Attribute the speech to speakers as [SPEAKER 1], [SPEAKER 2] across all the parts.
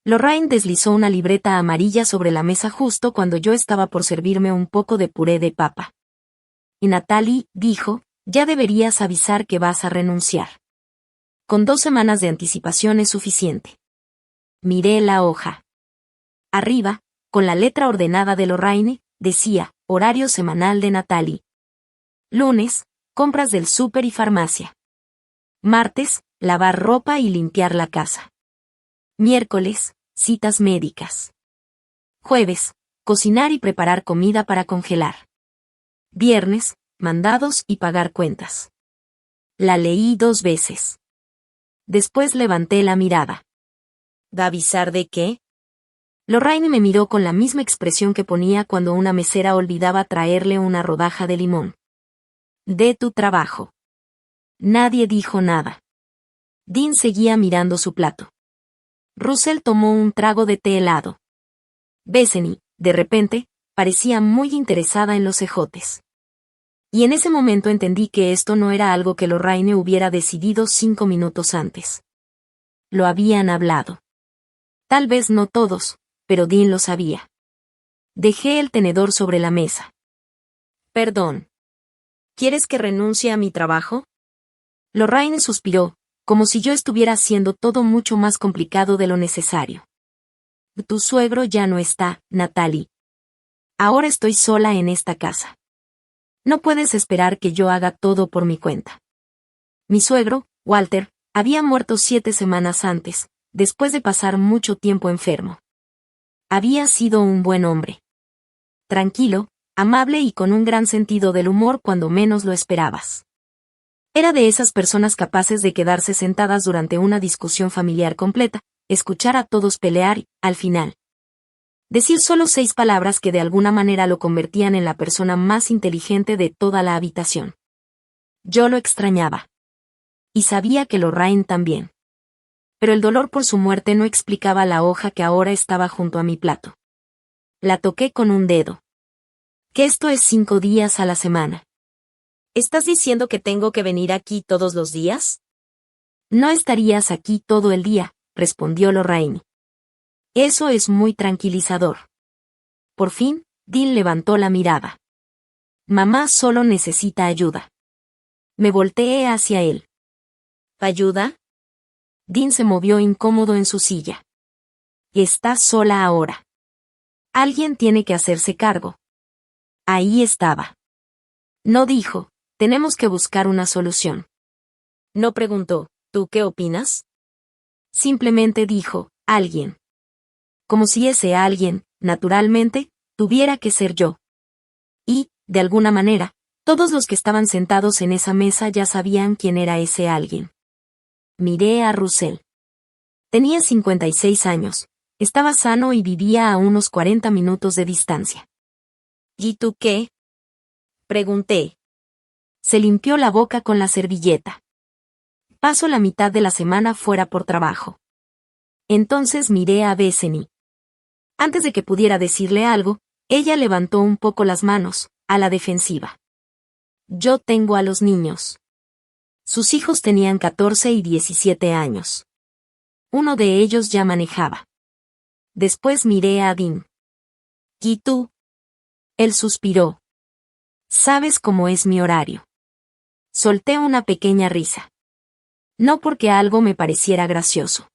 [SPEAKER 1] Lorraine deslizó una libreta amarilla sobre la mesa justo cuando yo estaba por servirme un poco de puré de papa. Y Natalie dijo, ya deberías avisar que vas a renunciar. Con 2 semanas de anticipación es suficiente. Miré la hoja. Arriba, con la letra ordenada de Lorraine, decía, horario semanal de Natalie. Lunes, compras del súper y farmacia. Martes, lavar ropa y limpiar la casa. Miércoles, citas médicas. Jueves, cocinar y preparar comida para congelar. Viernes, mandados y pagar cuentas. La leí 2 veces. Después levanté la mirada. ¿Da avisar de qué? Lorraine me miró con la misma expresión que ponía cuando una mesera olvidaba traerle una rodaja de limón. De tu trabajo. Nadie dijo nada. Dean seguía mirando su plato. Russell tomó un trago de té helado. Bethany, de repente, parecía muy interesada en los ejotes. Y en ese momento entendí que esto no era algo que Lorraine hubiera decidido 5 minutos antes. Lo habían hablado. Tal vez no todos, pero Dean lo sabía. Dejé el tenedor sobre la mesa. Perdón. ¿Quieres que renuncie a mi trabajo? Lorraine suspiró, como si yo estuviera haciendo todo mucho más complicado de lo necesario. Tu suegro ya no está, Natalie. Ahora estoy sola en esta casa. No puedes esperar que yo haga todo por mi cuenta. Mi suegro, Walter, había muerto 7 semanas antes, después de pasar mucho tiempo enfermo. Había sido un buen hombre. Tranquilo, amable y con un gran sentido del humor cuando menos lo esperabas. Era de esas personas capaces de quedarse sentadas durante una discusión familiar completa, escuchar a todos pelear y, al final, decir solo 6 palabras que de alguna manera lo convertían en la persona más inteligente de toda la habitación. Yo lo extrañaba. Y sabía que Lorraine también. Pero el dolor por su muerte no explicaba la hoja que ahora estaba junto a mi plato. La toqué con un dedo. Que esto es 5 días a la semana. ¿Estás diciendo que tengo que venir aquí todos los días? No estarías aquí todo el día, respondió Lorraine. Eso es muy tranquilizador. Por fin, Dean levantó la mirada. Mamá solo necesita ayuda. Me volteé hacia él. ¿Ayuda? Dean se movió incómodo en su silla. Está sola ahora. Alguien tiene que hacerse cargo. Ahí estaba. No dijo, tenemos que buscar una solución. No preguntó, ¿tú qué opinas? Simplemente dijo, alguien. Como si ese alguien, naturalmente, tuviera que ser yo. Y, de alguna manera, todos los que estaban sentados en esa mesa ya sabían quién era ese alguien. Miré a Russell. Tenía 56 años, estaba sano y vivía a unos 40 minutos de distancia. ¿Y tú qué? Pregunté. Se limpió la boca con la servilleta. Paso la mitad de la semana fuera por trabajo. Entonces miré a Bethany. Antes de que pudiera decirle algo, ella levantó un poco las manos, a la defensiva. Yo tengo a los niños. Sus hijos tenían 14 y 17 años. Uno de ellos ya manejaba. Después miré a Dean. ¿Y tú? Él suspiró. ¿Sabes cómo es mi horario? Solté una pequeña risa. No porque algo me pareciera gracioso.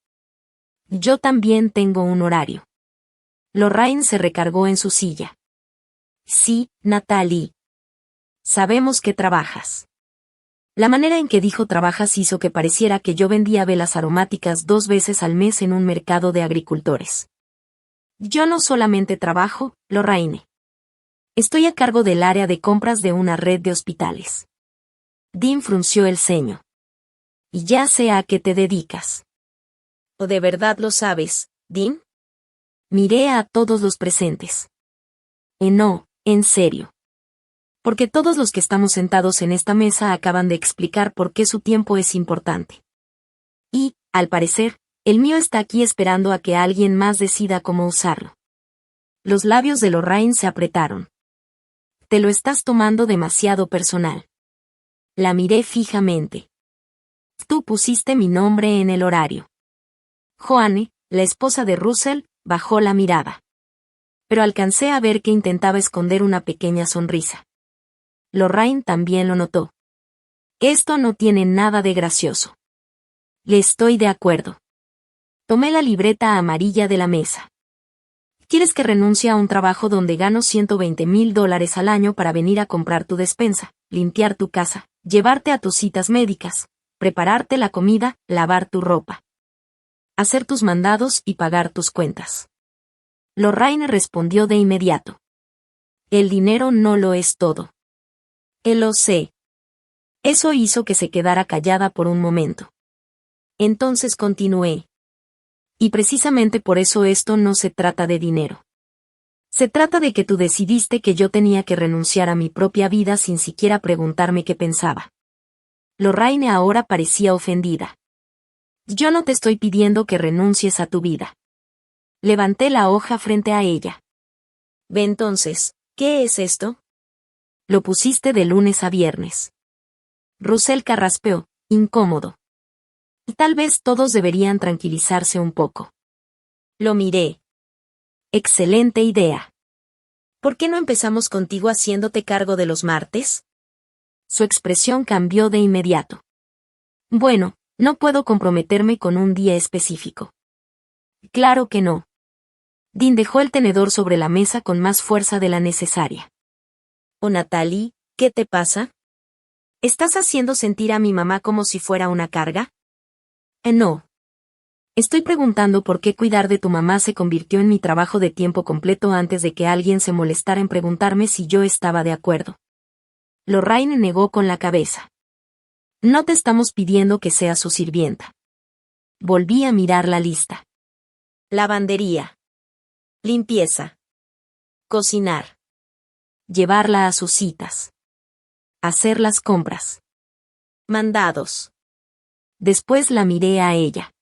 [SPEAKER 1] Yo también tengo un horario. Lorraine se recargó en su silla. Sí, Natalie. Sabemos que trabajas. La manera en que dijo trabajas hizo que pareciera que yo vendía velas aromáticas 2 veces al mes en un mercado de agricultores. Yo no solamente trabajo, Lorraine. Estoy a cargo del área de compras de una red de hospitales. Dean frunció el ceño. Y ya sé a qué te dedicas. ¿O de verdad lo sabes, Dean? Miré a todos los presentes. No, en serio. Porque todos los que estamos sentados en esta mesa acaban de explicar por qué su tiempo es importante. Y, al parecer, el mío está aquí esperando a que alguien más decida cómo usarlo. Los labios de Lorraine se apretaron. Te lo estás tomando demasiado personal. La miré fijamente. Tú pusiste mi nombre en el horario. Joanne, la esposa de Russell, bajó la mirada. Pero alcancé a ver que intentaba esconder una pequeña sonrisa. Lorraine también lo notó. Esto no tiene nada de gracioso. Le estoy de acuerdo. Tomé la libreta amarilla de la mesa. ¿Quieres que renuncie a un trabajo donde gano $120,000 al año para venir a comprar tu despensa, limpiar tu casa, llevarte a tus citas médicas, prepararte la comida, lavar tu ropa, hacer tus mandados y pagar tus cuentas? Lorraine respondió de inmediato. El dinero no lo es todo. Lo sé. Eso hizo que se quedara callada por un momento. Entonces continué. Y precisamente por eso esto no se trata de dinero. Se trata de que tú decidiste que yo tenía que renunciar a mi propia vida sin siquiera preguntarme qué pensaba. Lorraine ahora parecía ofendida. Yo no te estoy pidiendo que renuncies a tu vida. Levanté la hoja frente a ella. Ve entonces, ¿qué es esto? Lo pusiste de lunes a viernes. Russell carraspeó, incómodo. Tal vez todos deberían tranquilizarse un poco. Lo miré. Excelente idea. ¿Por qué no empezamos contigo haciéndote cargo de los martes? Su expresión cambió de inmediato. Bueno, no puedo comprometerme con un día específico. Claro que no. Dean dejó el tenedor sobre la mesa con más fuerza de la necesaria. Oh, Natalie, ¿qué te pasa? ¿Estás haciendo sentir a mi mamá como si fuera una carga? No. Estoy preguntando por qué cuidar de tu mamá se convirtió en mi trabajo de tiempo completo antes de que alguien se molestara en preguntarme si yo estaba de acuerdo. Lorraine negó con la cabeza. No te estamos pidiendo que seas su sirvienta. Volví a mirar la lista. Lavandería. Limpieza. Cocinar. Llevarla a sus citas. Hacer las compras. Mandados. Después la miré a ella.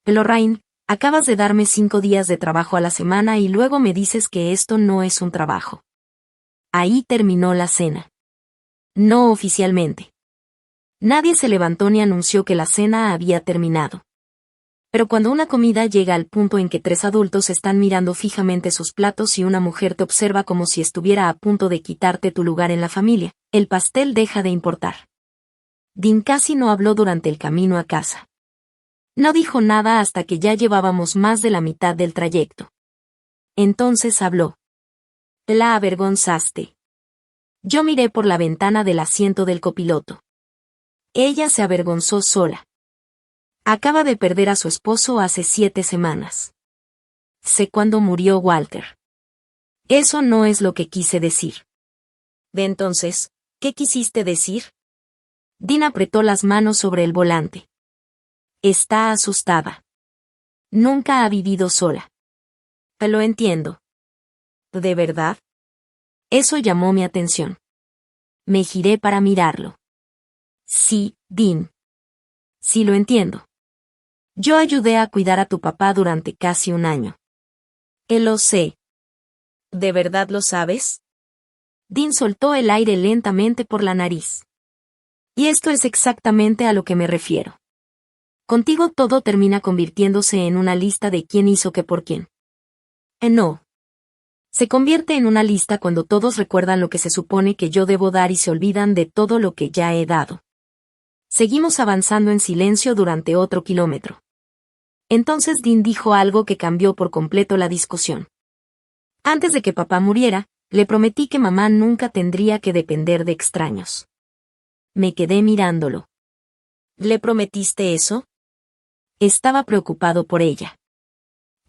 [SPEAKER 1] Lorraine, acabas de darme 5 días de trabajo a la semana y luego me dices que esto no es un trabajo. Ahí terminó la cena. No oficialmente. Nadie se levantó ni anunció que la cena había terminado. Pero cuando una comida llega al punto en que 3 adultos están mirando fijamente sus platos y una mujer te observa como si estuviera a punto de quitarte tu lugar en la familia, el pastel deja de importar. Dean casi no habló durante el camino a casa. No dijo nada hasta que ya llevábamos más de la mitad del trayecto. Entonces habló. La avergonzaste. Yo miré por la ventana del asiento del copiloto. Ella se avergonzó sola. Acaba de perder a su esposo hace 7 semanas. Sé cuándo murió Walter. Eso no es lo que quise decir. De entonces, ¿qué quisiste decir? Dean apretó las manos sobre el volante. Está asustada. Nunca ha vivido sola. Lo entiendo. ¿De verdad? Eso llamó mi atención. Me giré para mirarlo. Sí, Dean. Sí lo entiendo. Yo ayudé a cuidar a tu papá durante casi un año. Lo sé. ¿De verdad lo sabes? Dean soltó el aire lentamente por la nariz. Y esto es exactamente a lo que me refiero. Contigo todo termina convirtiéndose en una lista de quién hizo qué por quién. No. Se convierte en una lista cuando todos recuerdan lo que se supone que yo debo dar y se olvidan de todo lo que ya he dado. Seguimos avanzando en silencio durante otro kilómetro. Entonces Dean dijo algo que cambió por completo la discusión. Antes de que papá muriera, le prometí que mamá nunca tendría que depender de extraños. Me quedé mirándolo. ¿Le prometiste eso? Estaba preocupado por ella.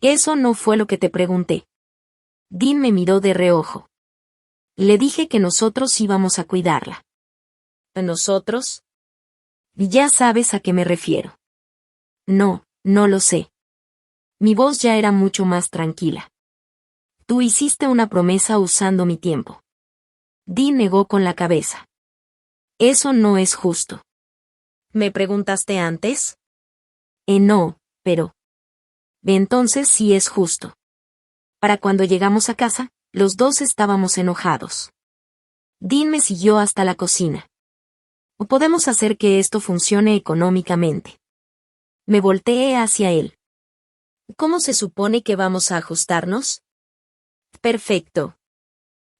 [SPEAKER 1] Eso no fue lo que te pregunté. Dean me miró de reojo. Le dije que nosotros íbamos a cuidarla. ¿Nosotros? Ya sabes a qué me refiero. No, no lo sé. Mi voz ya era mucho más tranquila. Tú hiciste una promesa usando mi tiempo. Dean negó con la cabeza. Eso no es justo. ¿Me preguntaste antes? No, pero... Entonces sí es justo. Para cuando llegamos a casa, los dos estábamos enojados. Dean me siguió hasta la cocina. Podemos hacer que esto funcione económicamente. Me volteé hacia él. ¿Cómo se supone que vamos a ajustarnos? Perfecto.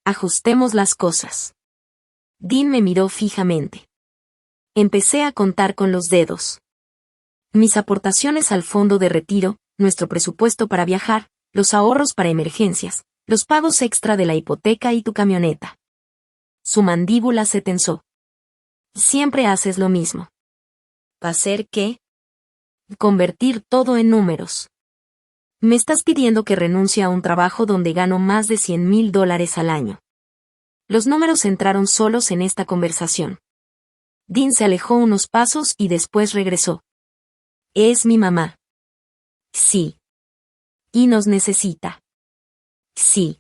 [SPEAKER 1] Ajustemos las cosas. Dean me miró fijamente. Empecé a contar con los dedos. Mis aportaciones al fondo de retiro, nuestro presupuesto para viajar, los ahorros para emergencias, los pagos extra de la hipoteca y tu camioneta. Su mandíbula se tensó. Siempre haces lo mismo. ¿Hacer qué? Convertir todo en números. Me estás pidiendo que renuncie a un trabajo donde gano más de $100,000 al año. Los números entraron solos en esta conversación. Dean se alejó unos pasos y después regresó. Es mi mamá. Sí. Y nos necesita. Sí.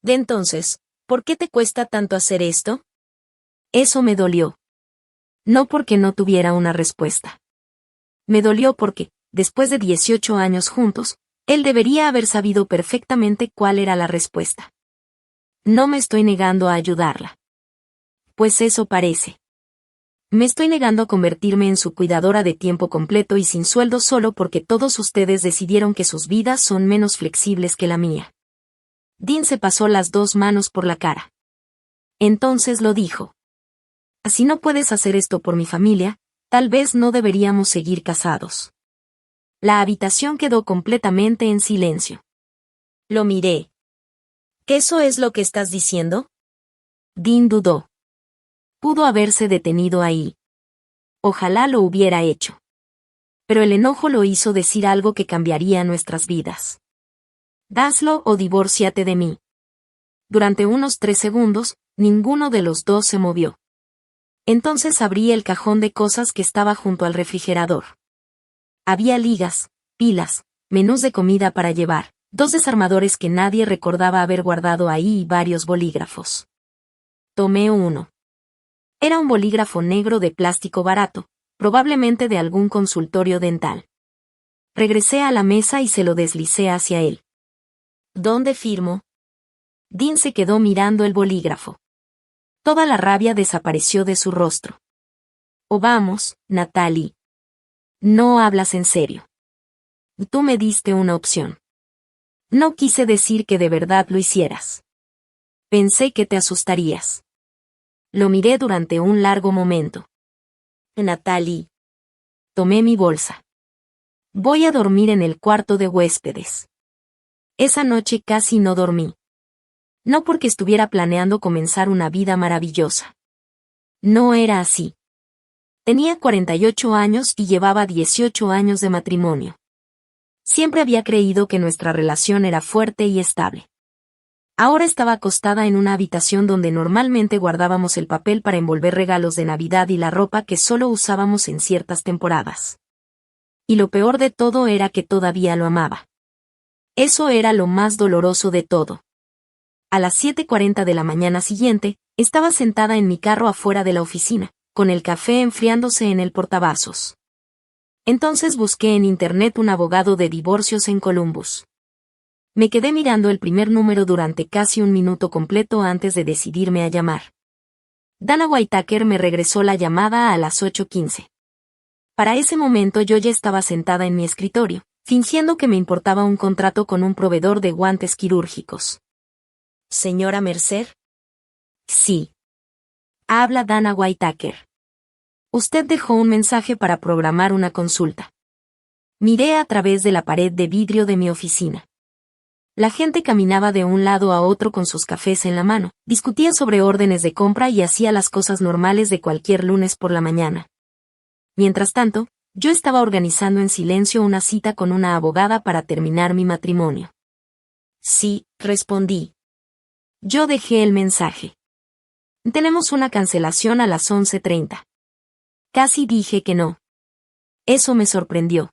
[SPEAKER 1] De entonces, ¿por qué te cuesta tanto hacer esto? Eso me dolió. No porque no tuviera una respuesta. Me dolió porque, después de 18 años juntos, él debería haber sabido perfectamente cuál era la respuesta. No me estoy negando a ayudarla. Pues eso parece. Me estoy negando a convertirme en su cuidadora de tiempo completo y sin sueldo solo porque todos ustedes decidieron que sus vidas son menos flexibles que la mía. Dean se pasó las dos manos por la cara. Entonces lo dijo. Si no puedes hacer esto por mi familia, tal vez no deberíamos seguir casados. La habitación quedó completamente en silencio. Lo miré. ¿Qué eso es lo que estás diciendo? Dean dudó. Pudo haberse detenido ahí. Ojalá lo hubiera hecho. Pero el enojo lo hizo decir algo que cambiaría nuestras vidas. Hazlo o divórciate de mí. Durante unos 3 segundos, ninguno de los dos se movió. Entonces abrí el cajón de cosas que estaba junto al refrigerador. Había ligas, pilas, menús de comida para llevar, 2 desarmadores que nadie recordaba haber guardado ahí y varios bolígrafos. Tomé uno. Era un bolígrafo negro de plástico barato, probablemente de algún consultorio dental. Regresé a la mesa y se lo deslicé hacia él. ¿Dónde firmo? Dean se quedó mirando el bolígrafo. Toda la rabia desapareció de su rostro. Oh, vamos, Natalie. No hablas en serio. Tú me diste una opción. No quise decir que de verdad lo hicieras. Pensé que te asustarías. Lo miré durante un largo momento. Natalie. Tomé mi bolsa. Voy a dormir en el cuarto de huéspedes. Esa noche casi no dormí. No porque estuviera planeando comenzar una vida maravillosa. No era así. Tenía 48 años y llevaba 18 años de matrimonio. Siempre había creído que nuestra relación era fuerte y estable. Ahora estaba acostada en una habitación donde normalmente guardábamos el papel para envolver regalos de Navidad y la ropa que solo usábamos en ciertas temporadas. Y lo peor de todo era que todavía lo amaba. Eso era lo más doloroso de todo. A las 7:40 de la mañana siguiente, estaba sentada en mi carro afuera de la oficina, con el café enfriándose en el portavasos. Entonces busqué en internet un abogado de divorcios en Columbus. Me quedé mirando el primer número durante casi un minuto completo antes de decidirme a llamar. Dana Whitaker me regresó la llamada a las 8:15. Para ese momento yo ya estaba sentada en mi escritorio, fingiendo que me importaba un contrato con un proveedor de guantes quirúrgicos. ¿Señora Mercer? Sí. Habla Dana Whitaker. Usted dejó un mensaje para programar una consulta. Miré a través de la pared de vidrio de mi oficina. La gente caminaba de un lado a otro con sus cafés en la mano, discutía sobre órdenes de compra y hacía las cosas normales de cualquier lunes por la mañana. Mientras tanto, yo estaba organizando en silencio una cita con una abogada para terminar mi matrimonio. Sí, respondí. Yo dejé el mensaje. Tenemos una cancelación a las 11:30. Casi dije que no. Eso me sorprendió.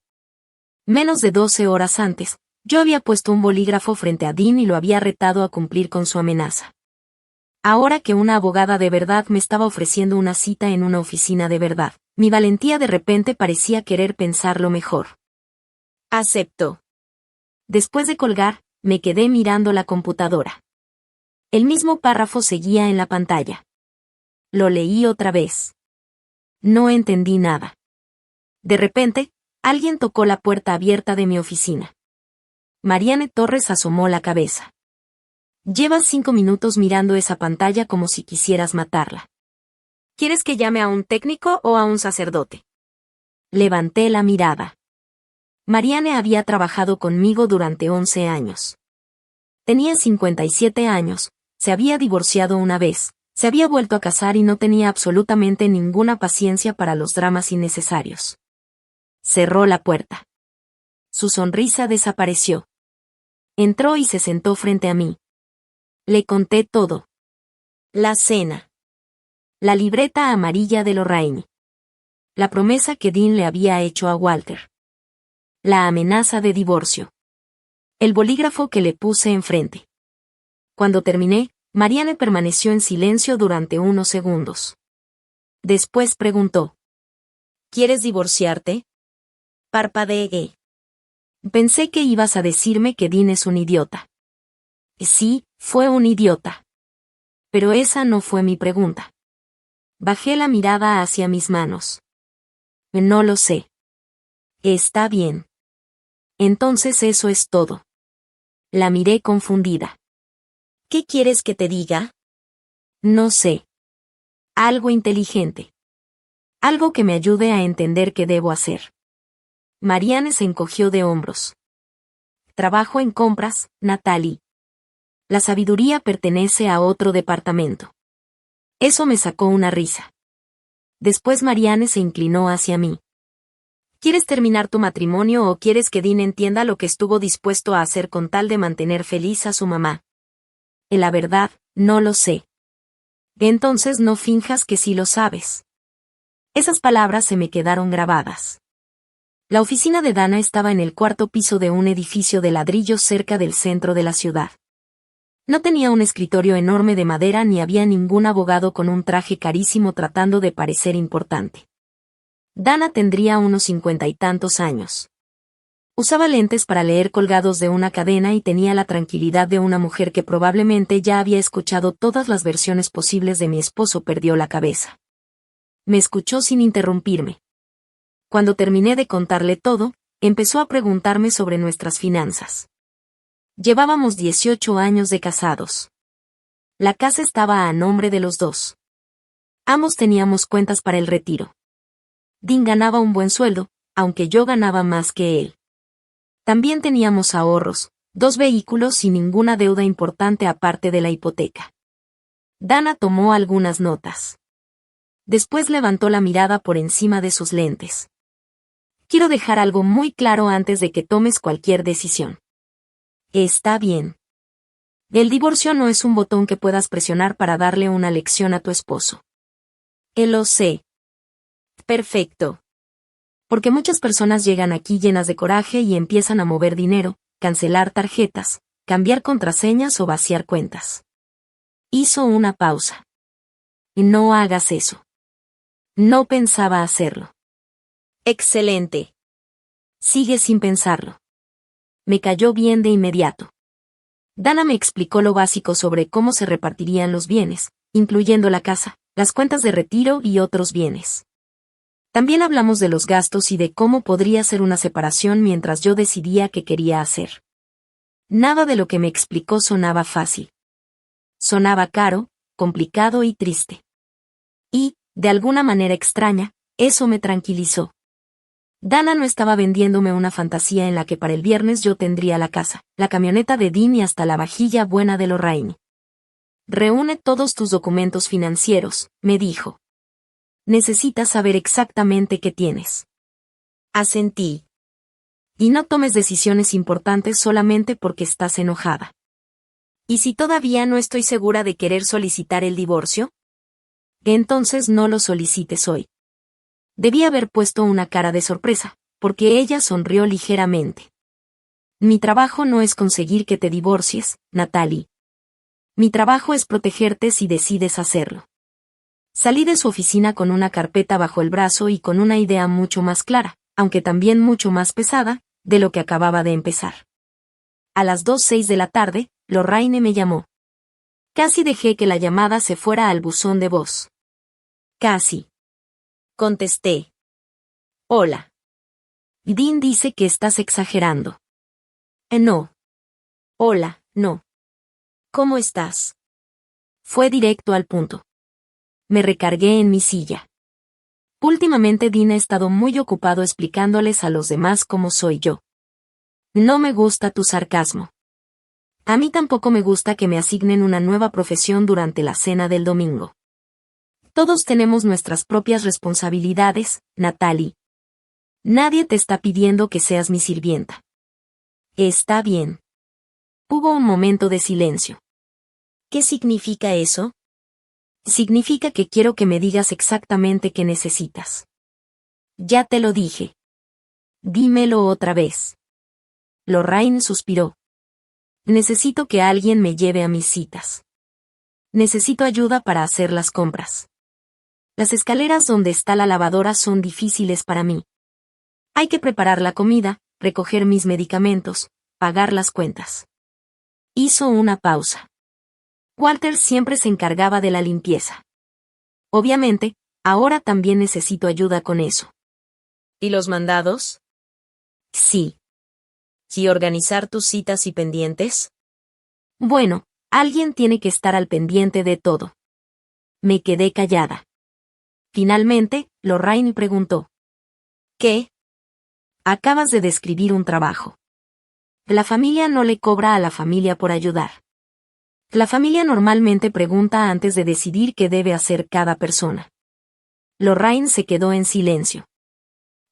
[SPEAKER 1] Menos de 12 horas antes, yo había puesto un bolígrafo frente a Dean y lo había retado a cumplir con su amenaza. Ahora que una abogada de verdad me estaba ofreciendo una cita en una oficina de verdad, mi valentía de repente parecía querer pensarlo mejor. Acepto. Después de colgar, me quedé mirando la computadora. El mismo párrafo seguía en la pantalla. Lo leí otra vez. No entendí nada. De repente, Alguien tocó la puerta abierta de mi oficina. Mariane Torres asomó la cabeza. Llevas 5 minutos mirando esa pantalla como si quisieras matarla. ¿Quieres que llame a un técnico o a un sacerdote? Levanté la mirada. Mariane había trabajado conmigo durante 11 años. Tenía 57 años, se había divorciado una vez, se había vuelto a casar y no tenía absolutamente ninguna paciencia para los dramas innecesarios. Cerró la puerta. Su sonrisa desapareció. Entró y se sentó frente a mí. Le conté todo. La cena. La libreta amarilla de Lorraine. La promesa que Dean le había hecho a Walter. La amenaza de divorcio. El bolígrafo que le puse enfrente. Cuando terminé, Mariane permaneció en silencio durante unos segundos. Después preguntó: ¿Quieres divorciarte? Parpadeé. Pensé que ibas a decirme que Dean es un idiota. Sí, fue un idiota. Pero esa no fue mi pregunta. Bajé la mirada hacia mis manos. No lo sé. Está bien. Entonces eso es todo. La miré confundida. ¿Qué quieres que te diga? No sé. Algo inteligente. Algo que me ayude a entender qué debo hacer. Mariane se encogió de hombros. Trabajo en compras, Natalie. La sabiduría pertenece a otro departamento. Eso me sacó una risa. Después Mariane se inclinó hacia mí. ¿Quieres terminar tu matrimonio o quieres que Dean entienda lo que estuvo dispuesto a hacer con tal de mantener feliz a su mamá? La verdad, no lo sé. Entonces no finjas que sí lo sabes. Esas palabras se me quedaron grabadas. La oficina de Dana estaba en el 4º piso de un edificio de ladrillos cerca del centro de la ciudad. No tenía un escritorio enorme de madera ni había ningún abogado con un traje carísimo tratando de parecer importante. Dana tendría unos 50 y tantos años. Usaba lentes para leer colgados de una cadena y tenía la tranquilidad de una mujer que probablemente ya había escuchado todas las versiones posibles de mi esposo perdió la cabeza. Me escuchó sin interrumpirme. Cuando terminé de contarle todo, empezó a preguntarme sobre nuestras finanzas. Llevábamos 18 años de casados. La casa estaba a nombre de los dos. Ambos teníamos cuentas para el retiro. Dean ganaba un buen sueldo, aunque yo ganaba más que él. También teníamos ahorros, 2 vehículos y ninguna deuda importante aparte de la hipoteca. Dana tomó algunas notas. Después levantó la mirada por encima de sus lentes. Quiero dejar algo muy claro antes de que tomes cualquier decisión. Está bien. El divorcio no es un botón que puedas presionar para darle una lección a tu esposo. Lo sé. Perfecto. Porque muchas personas llegan aquí llenas de coraje y empiezan a mover dinero, cancelar tarjetas, cambiar contraseñas o vaciar cuentas. Hizo una pausa. No hagas eso. No pensaba hacerlo. Excelente. Sigue sin pensarlo. Me cayó bien de inmediato. Dana me explicó lo básico sobre cómo se repartirían los bienes, incluyendo la casa, las cuentas de retiro y otros bienes. También hablamos de los gastos y de cómo podría ser una separación mientras yo decidía qué quería hacer. Nada de lo que me explicó sonaba fácil. Sonaba caro, complicado y triste. Y, de alguna manera extraña, eso me tranquilizó. Dana no estaba vendiéndome una fantasía en la que para el viernes yo tendría la casa, la camioneta de Dean y hasta la vajilla buena de Lorraine. Reúne todos tus documentos financieros, me dijo. Necesitas saber exactamente qué tienes. Asentí. Y no tomes decisiones importantes solamente porque estás enojada. ¿Y si todavía no estoy segura de querer solicitar el divorcio? Entonces no lo solicites hoy. Debí haber puesto una cara de sorpresa, porque ella sonrió ligeramente. Mi trabajo no es conseguir que te divorcies, Natalie. Mi trabajo es protegerte si decides hacerlo. Salí de su oficina con una carpeta bajo el brazo y con una idea mucho más clara, aunque también mucho más pesada, de lo que acababa de empezar. A las 2:06 de la tarde, Lorraine me llamó. Casi dejé que la llamada se fuera al buzón de voz. Casi. Contesté. Hola. Dean dice que estás exagerando. No. Hola, no. ¿Cómo estás? Fue directo al punto. Me recargué en mi silla. Últimamente Dean ha estado muy ocupado explicándoles a los demás cómo soy yo. No me gusta tu sarcasmo. A mí tampoco me gusta que me asignen una nueva profesión durante la cena del domingo. Todos tenemos nuestras propias responsabilidades, Natalie. Nadie te está pidiendo que seas mi sirvienta. Está bien. Hubo un momento de silencio. ¿Qué significa eso? Significa que quiero que me digas exactamente qué necesitas. Ya te lo dije. Dímelo otra vez. Lorraine suspiró. Necesito que alguien me lleve a mis citas. Necesito ayuda para hacer las compras. Las escaleras donde está la lavadora son difíciles para mí. Hay que preparar la comida, recoger mis medicamentos, pagar las cuentas. Hizo una pausa. Walter siempre se encargaba de la limpieza. Obviamente, ahora también necesito ayuda con eso. ¿Y los mandados? Sí. ¿Y organizar tus citas y pendientes? Bueno, alguien tiene que estar al pendiente de todo. Me quedé callada. Finalmente, Lorraine preguntó. ¿Qué? Acabas de describir un trabajo. La familia no le cobra a la familia por ayudar. La familia normalmente pregunta antes de decidir qué debe hacer cada persona. Lorraine se quedó en silencio.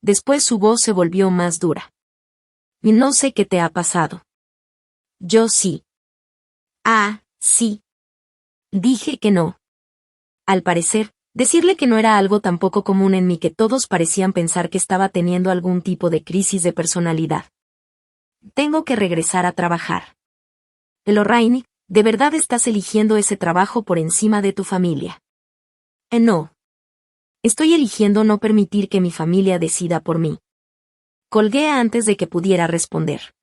[SPEAKER 1] Después su voz se volvió más dura. Y no sé qué te ha pasado. Yo sí. Ah, sí. Dije que no. Al parecer, decirle que no era algo tan poco común en mí que todos parecían pensar que estaba teniendo algún tipo de crisis de personalidad. Tengo que regresar a trabajar. Lorraine, ¿de verdad estás eligiendo ese trabajo por encima de tu familia? No. Estoy eligiendo no permitir que mi familia decida por mí. Colgué antes de que pudiera responder.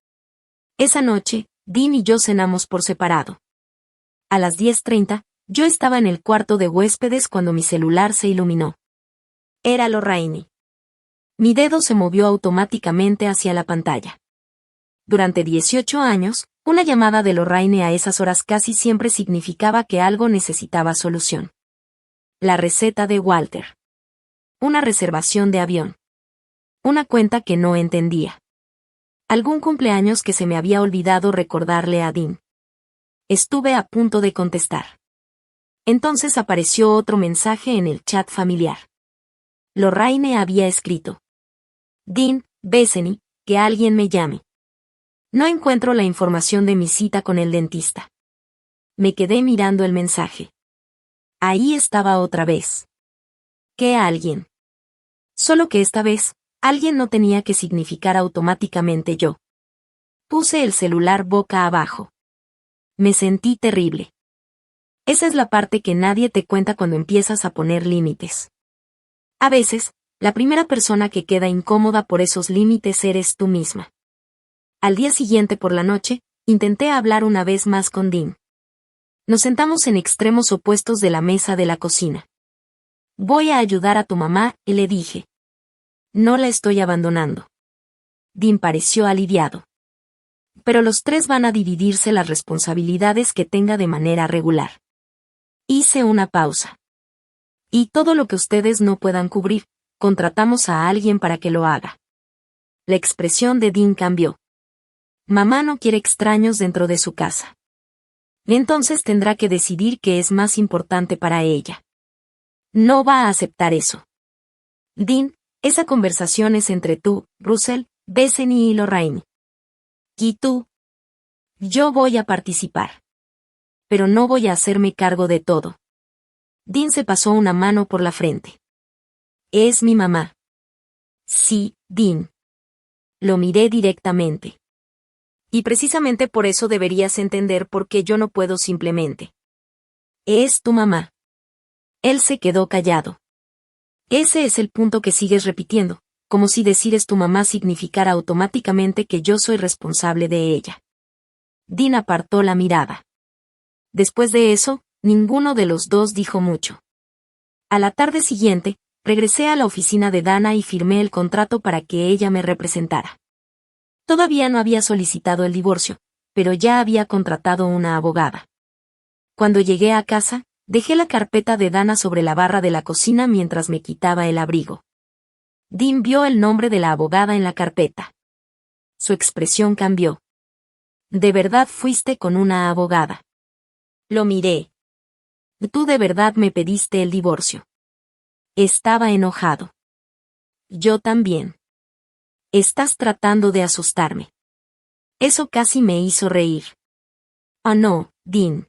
[SPEAKER 1] Esa noche, Dean y yo cenamos por separado. A las 10:30, yo estaba en el cuarto de huéspedes cuando mi celular se iluminó. Era Lorraine. Mi dedo se movió automáticamente hacia la pantalla. Durante 18 años, una llamada de Lorraine a esas horas casi siempre significaba que algo necesitaba solución. La receta de Walter. Una reservación de avión. Una cuenta que no entendía. Algún cumpleaños que se me había olvidado recordarle a Dean. Estuve a punto de contestar. Entonces apareció otro mensaje en el chat familiar. Lorraine había escrito. Dean, Bethany, que alguien me llame. No encuentro la información de mi cita con el dentista. Me quedé mirando el mensaje. Ahí estaba otra vez. ¿Qué alguien? Solo que esta vez, alguien no tenía que significar automáticamente yo. Puse el celular boca abajo. Me sentí terrible. Esa es la parte que nadie te cuenta cuando empiezas a poner límites. A veces, la primera persona que queda incómoda por esos límites eres tú misma. Al día siguiente por la noche, intenté hablar una vez más con Dean. Nos sentamos en extremos opuestos de la mesa de la cocina. Voy a ayudar a tu mamá, le dije. No la estoy abandonando. Dean pareció aliviado. Pero los tres van a dividirse las responsabilidades que tenga de manera regular. Hice una pausa. Y todo lo que ustedes no puedan cubrir, contratamos a alguien para que lo haga. La expresión de Dean cambió. Mamá no quiere extraños dentro de su casa. Entonces tendrá que decidir qué es más importante para ella. No va a aceptar eso. Dean, esa conversación es entre tú, Russell, Bethany y Lorraine. ¿Y tú? Yo voy a participar. Pero no voy a hacerme cargo de todo. Dean se pasó una mano por la frente. Es mi mamá. Sí, Dean. Lo miré directamente. Y precisamente por eso deberías entender por qué yo no puedo simplemente. Es tu mamá. Él se quedó callado. Ese es el punto que sigues repitiendo, como si decir es tu mamá significara automáticamente que yo soy responsable de ella. Dean apartó la mirada. Después de eso, ninguno de los dos dijo mucho. A la tarde siguiente, Regresé a la oficina de Dana y firmé el contrato para que ella me representara. Todavía no había solicitado el divorcio, pero ya había contratado una abogada. Cuando llegué a casa, dejé la carpeta de Dana sobre la barra de la cocina mientras me quitaba el abrigo. Dean vio el nombre de la abogada en la carpeta. Su expresión cambió. ¿De verdad fuiste con una abogada? Lo miré. Tú de verdad me pediste el divorcio. Estaba enojado. Yo también. Estás tratando de asustarme. Eso casi me hizo reír. Ah, no, Dean.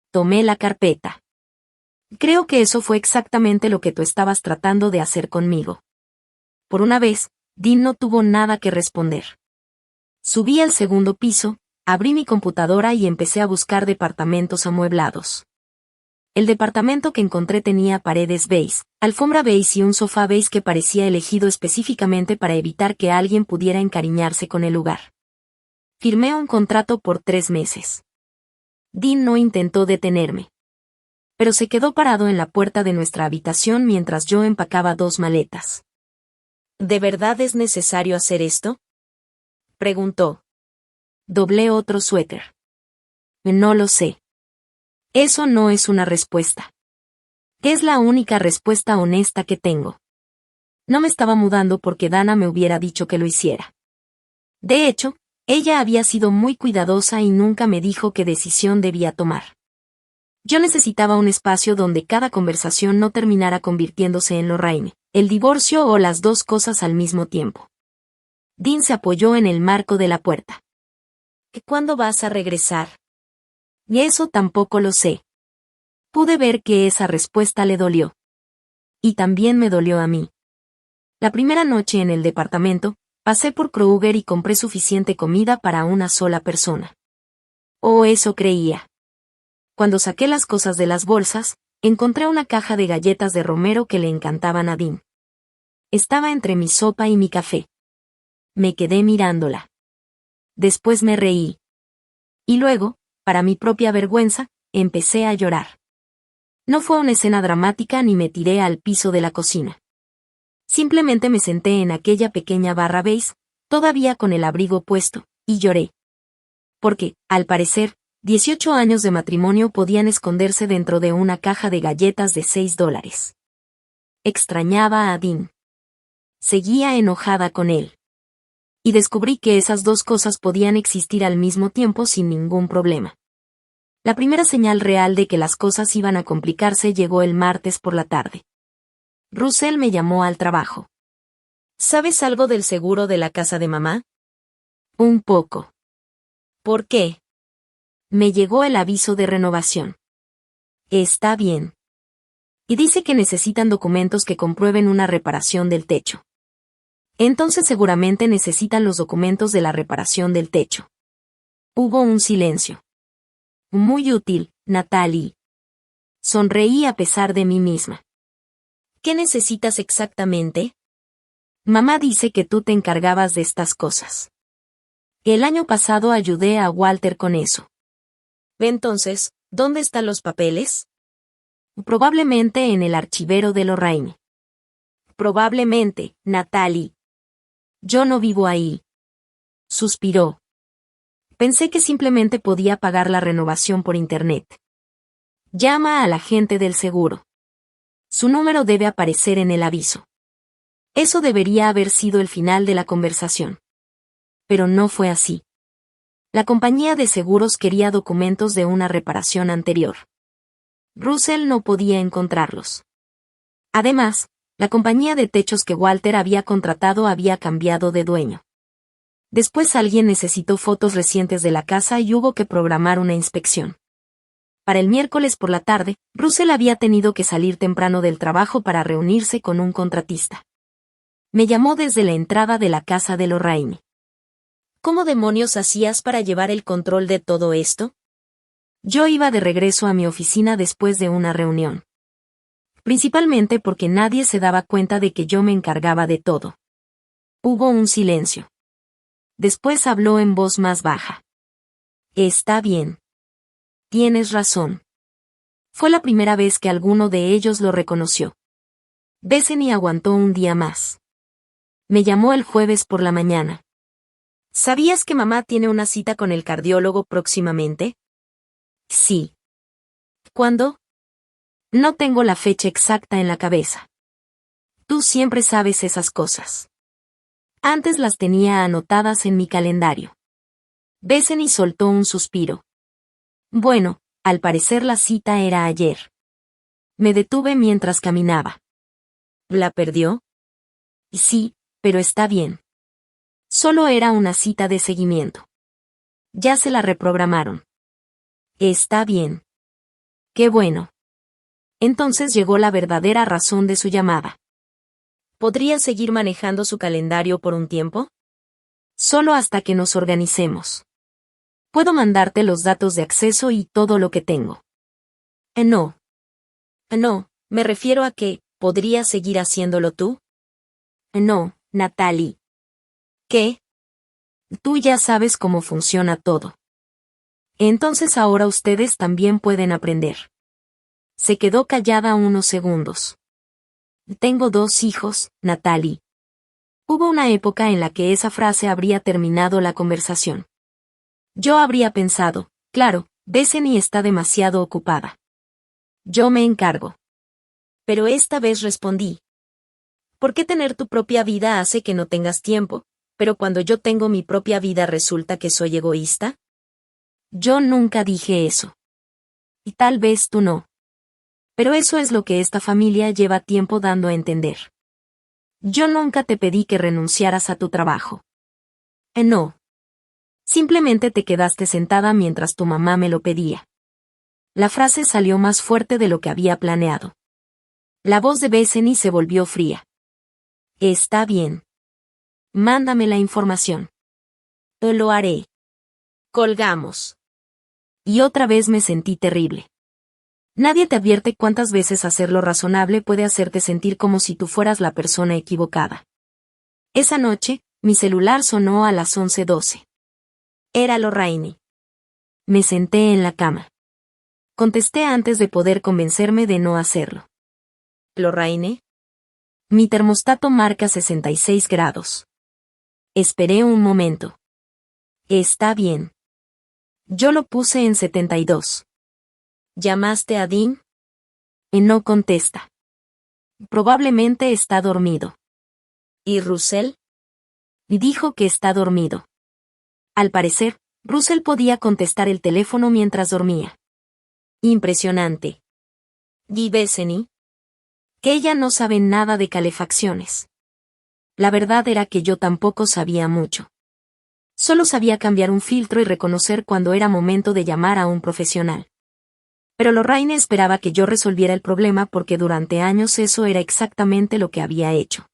[SPEAKER 1] Tomé la carpeta. Creo que eso fue exactamente lo que tú estabas tratando de hacer conmigo. Por una vez, Dean no tuvo nada que responder. Subí al segundo piso, abrí mi computadora y empecé a buscar departamentos amueblados. El departamento que encontré tenía paredes beige, alfombra beige y un sofá beige que parecía elegido específicamente para evitar que alguien pudiera encariñarse con el lugar. Firmé un contrato por 3 meses. Dean no intentó detenerme. Pero se quedó parado en la puerta de nuestra habitación mientras yo empacaba 2 maletas. ¿De verdad es necesario hacer esto?, preguntó. Doblé otro suéter. No lo sé. Eso no es una respuesta. Es la única respuesta honesta que tengo. No me estaba mudando porque Dana me hubiera dicho que lo hiciera. De hecho, ella había sido muy cuidadosa y nunca me dijo qué decisión debía tomar. Yo necesitaba un espacio donde cada conversación no terminara convirtiéndose en Lorraine, el divorcio o las dos cosas al mismo tiempo. Dean se apoyó en el marco de la puerta. ¿Cuándo vas a regresar? Y eso tampoco lo sé. Pude ver que esa respuesta le dolió. Y también me dolió a mí. La primera noche en el departamento, pasé por Kroger y compré suficiente comida para una sola persona. O eso creía. Cuando saqué las cosas de las bolsas, encontré una caja de galletas de romero que le encantaban a Dean. Estaba entre mi sopa y mi café. Me quedé mirándola. Después me reí. Y luego, para mi propia vergüenza, empecé a llorar. No fue una escena dramática ni me tiré al piso de la cocina. Simplemente me senté en aquella pequeña barra beige, todavía con el abrigo puesto, y lloré. Porque, al parecer, 18 años de matrimonio podían esconderse dentro de una caja de galletas de $6. Extrañaba a Dean. Seguía enojada con él. Y descubrí que esas dos cosas podían existir al mismo tiempo sin ningún problema. La primera señal real de que las cosas iban a complicarse llegó el martes por la tarde. Russell me llamó al trabajo. ¿Sabes algo del seguro de la casa de mamá? Un poco. ¿Por qué? Me llegó el aviso de renovación. Está bien. Y dice que necesitan documentos que comprueben una reparación del techo. Entonces seguramente necesitan los documentos de la reparación del techo. Hubo un silencio. Muy útil, Natalie. Sonreí a pesar de mí misma. ¿Qué necesitas exactamente? Mamá dice que tú te encargabas de estas cosas. El año pasado ayudé a Walter con eso. Entonces, ¿dónde están los papeles? Probablemente en el archivero de Lorraine. Probablemente, Natalie. Yo no vivo ahí. Suspiró. Pensé que simplemente podía pagar la renovación por internet. Llama al agente del seguro. Su número debe aparecer en el aviso. Eso debería haber sido el final de la conversación. Pero no fue así. La compañía de seguros quería documentos de una reparación anterior. Russell no podía encontrarlos. Además, la compañía de techos que Walter había contratado había cambiado de dueño. Después alguien necesitó fotos recientes de la casa y hubo que programar una inspección. Para el miércoles por la tarde, Russell había tenido que salir temprano del trabajo para reunirse con un contratista. Me llamó desde la entrada de la casa de Lorraine. ¿Cómo demonios hacías para llevar el control de todo esto? Yo iba de regreso a mi oficina después de una reunión. Principalmente porque nadie se daba cuenta de que yo me encargaba de todo. Hubo un silencio. Después habló en voz más baja. Está bien. Tienes razón. Fue la primera vez que alguno de ellos lo reconoció. Bethany aguantó un día más. Me llamó el jueves por la mañana. ¿Sabías que mamá tiene una cita con el cardiólogo próximamente? Sí. ¿Cuándo? No tengo la fecha exacta en la cabeza. Tú siempre sabes esas cosas. Antes las tenía anotadas en mi calendario. Bethany soltó un suspiro. Bueno, al parecer la cita era ayer. Me detuve mientras caminaba. ¿La perdió? Sí, pero está bien. Solo era una cita de seguimiento. Ya se la reprogramaron. Está bien. Qué bueno. Entonces llegó la verdadera razón de su llamada. ¿Podría seguir manejando su calendario por un tiempo? Solo hasta que nos organicemos. Puedo mandarte los datos de acceso y todo lo que tengo. No. No, me refiero a que, ¿podrías seguir haciéndolo tú? No, Natalie. ¿Qué? Tú ya sabes cómo funciona todo. Entonces ahora ustedes también pueden aprender. Se quedó callada unos segundos. Tengo 2 hijos, Natalie. Hubo una época en la que esa frase habría terminado la conversación. Yo habría pensado, claro, Bethany está demasiado ocupada. Yo me encargo. Pero esta vez respondí. ¿Por qué tener tu propia vida hace que no tengas tiempo, pero cuando yo tengo mi propia vida resulta que soy egoísta? Yo nunca dije eso. Y tal vez tú no. Pero eso es lo que esta familia lleva tiempo dando a entender. Yo nunca te pedí que renunciaras a tu trabajo. No. Simplemente te quedaste sentada mientras tu mamá me lo pedía. La frase salió más fuerte de lo que había planeado. La voz de Bethany se volvió fría. Está bien. Mándame la información. Lo haré. Colgamos. Y otra vez me sentí terrible. Nadie te advierte cuántas veces hacer lo razonable puede hacerte sentir como si tú fueras la persona equivocada. Esa noche, mi celular sonó a las 11:12. Era Lorraine. Me senté en la cama. Contesté antes de poder convencerme de no hacerlo. ¿Lorraine? Mi termostato marca 66 grados. Esperé un momento. Está bien. Yo lo puse en 72. ¿Llamaste a Dean? No contesta. Probablemente está dormido. ¿Y Russell? Dijo que está dormido. Al parecer, Russell podía contestar el teléfono mientras dormía. Impresionante. ¿Y Bethany? Que ella no sabe nada de calefacciones. La verdad era que yo tampoco sabía mucho. Solo sabía cambiar un filtro y reconocer cuando era momento de llamar a un profesional. Pero Lorraine esperaba que yo resolviera el problema porque durante años eso era exactamente lo que había hecho.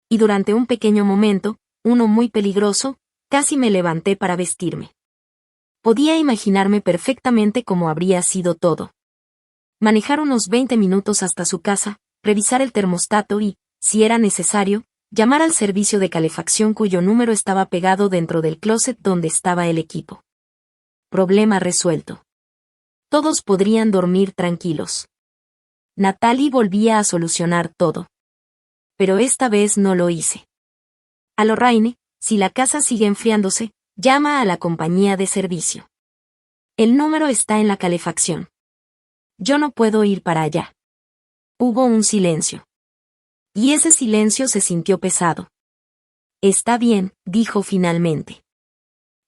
[SPEAKER 1] Y durante un pequeño momento, uno muy peligroso, casi me levanté para vestirme. Podía imaginarme perfectamente cómo habría sido todo. Manejar unos 20 minutos hasta su casa, revisar el termostato y, si era necesario, llamar al servicio de calefacción cuyo número estaba pegado dentro del closet donde estaba el equipo. Problema resuelto. Todos podrían dormir tranquilos. Natalie volvía a solucionar todo. Pero esta vez no lo hice. A Lorraine, si la casa sigue enfriándose, llama a la compañía de servicio. El número está en la calefacción. Yo no puedo ir para allá. Hubo un silencio. Y ese silencio se sintió pesado. Está bien, dijo finalmente.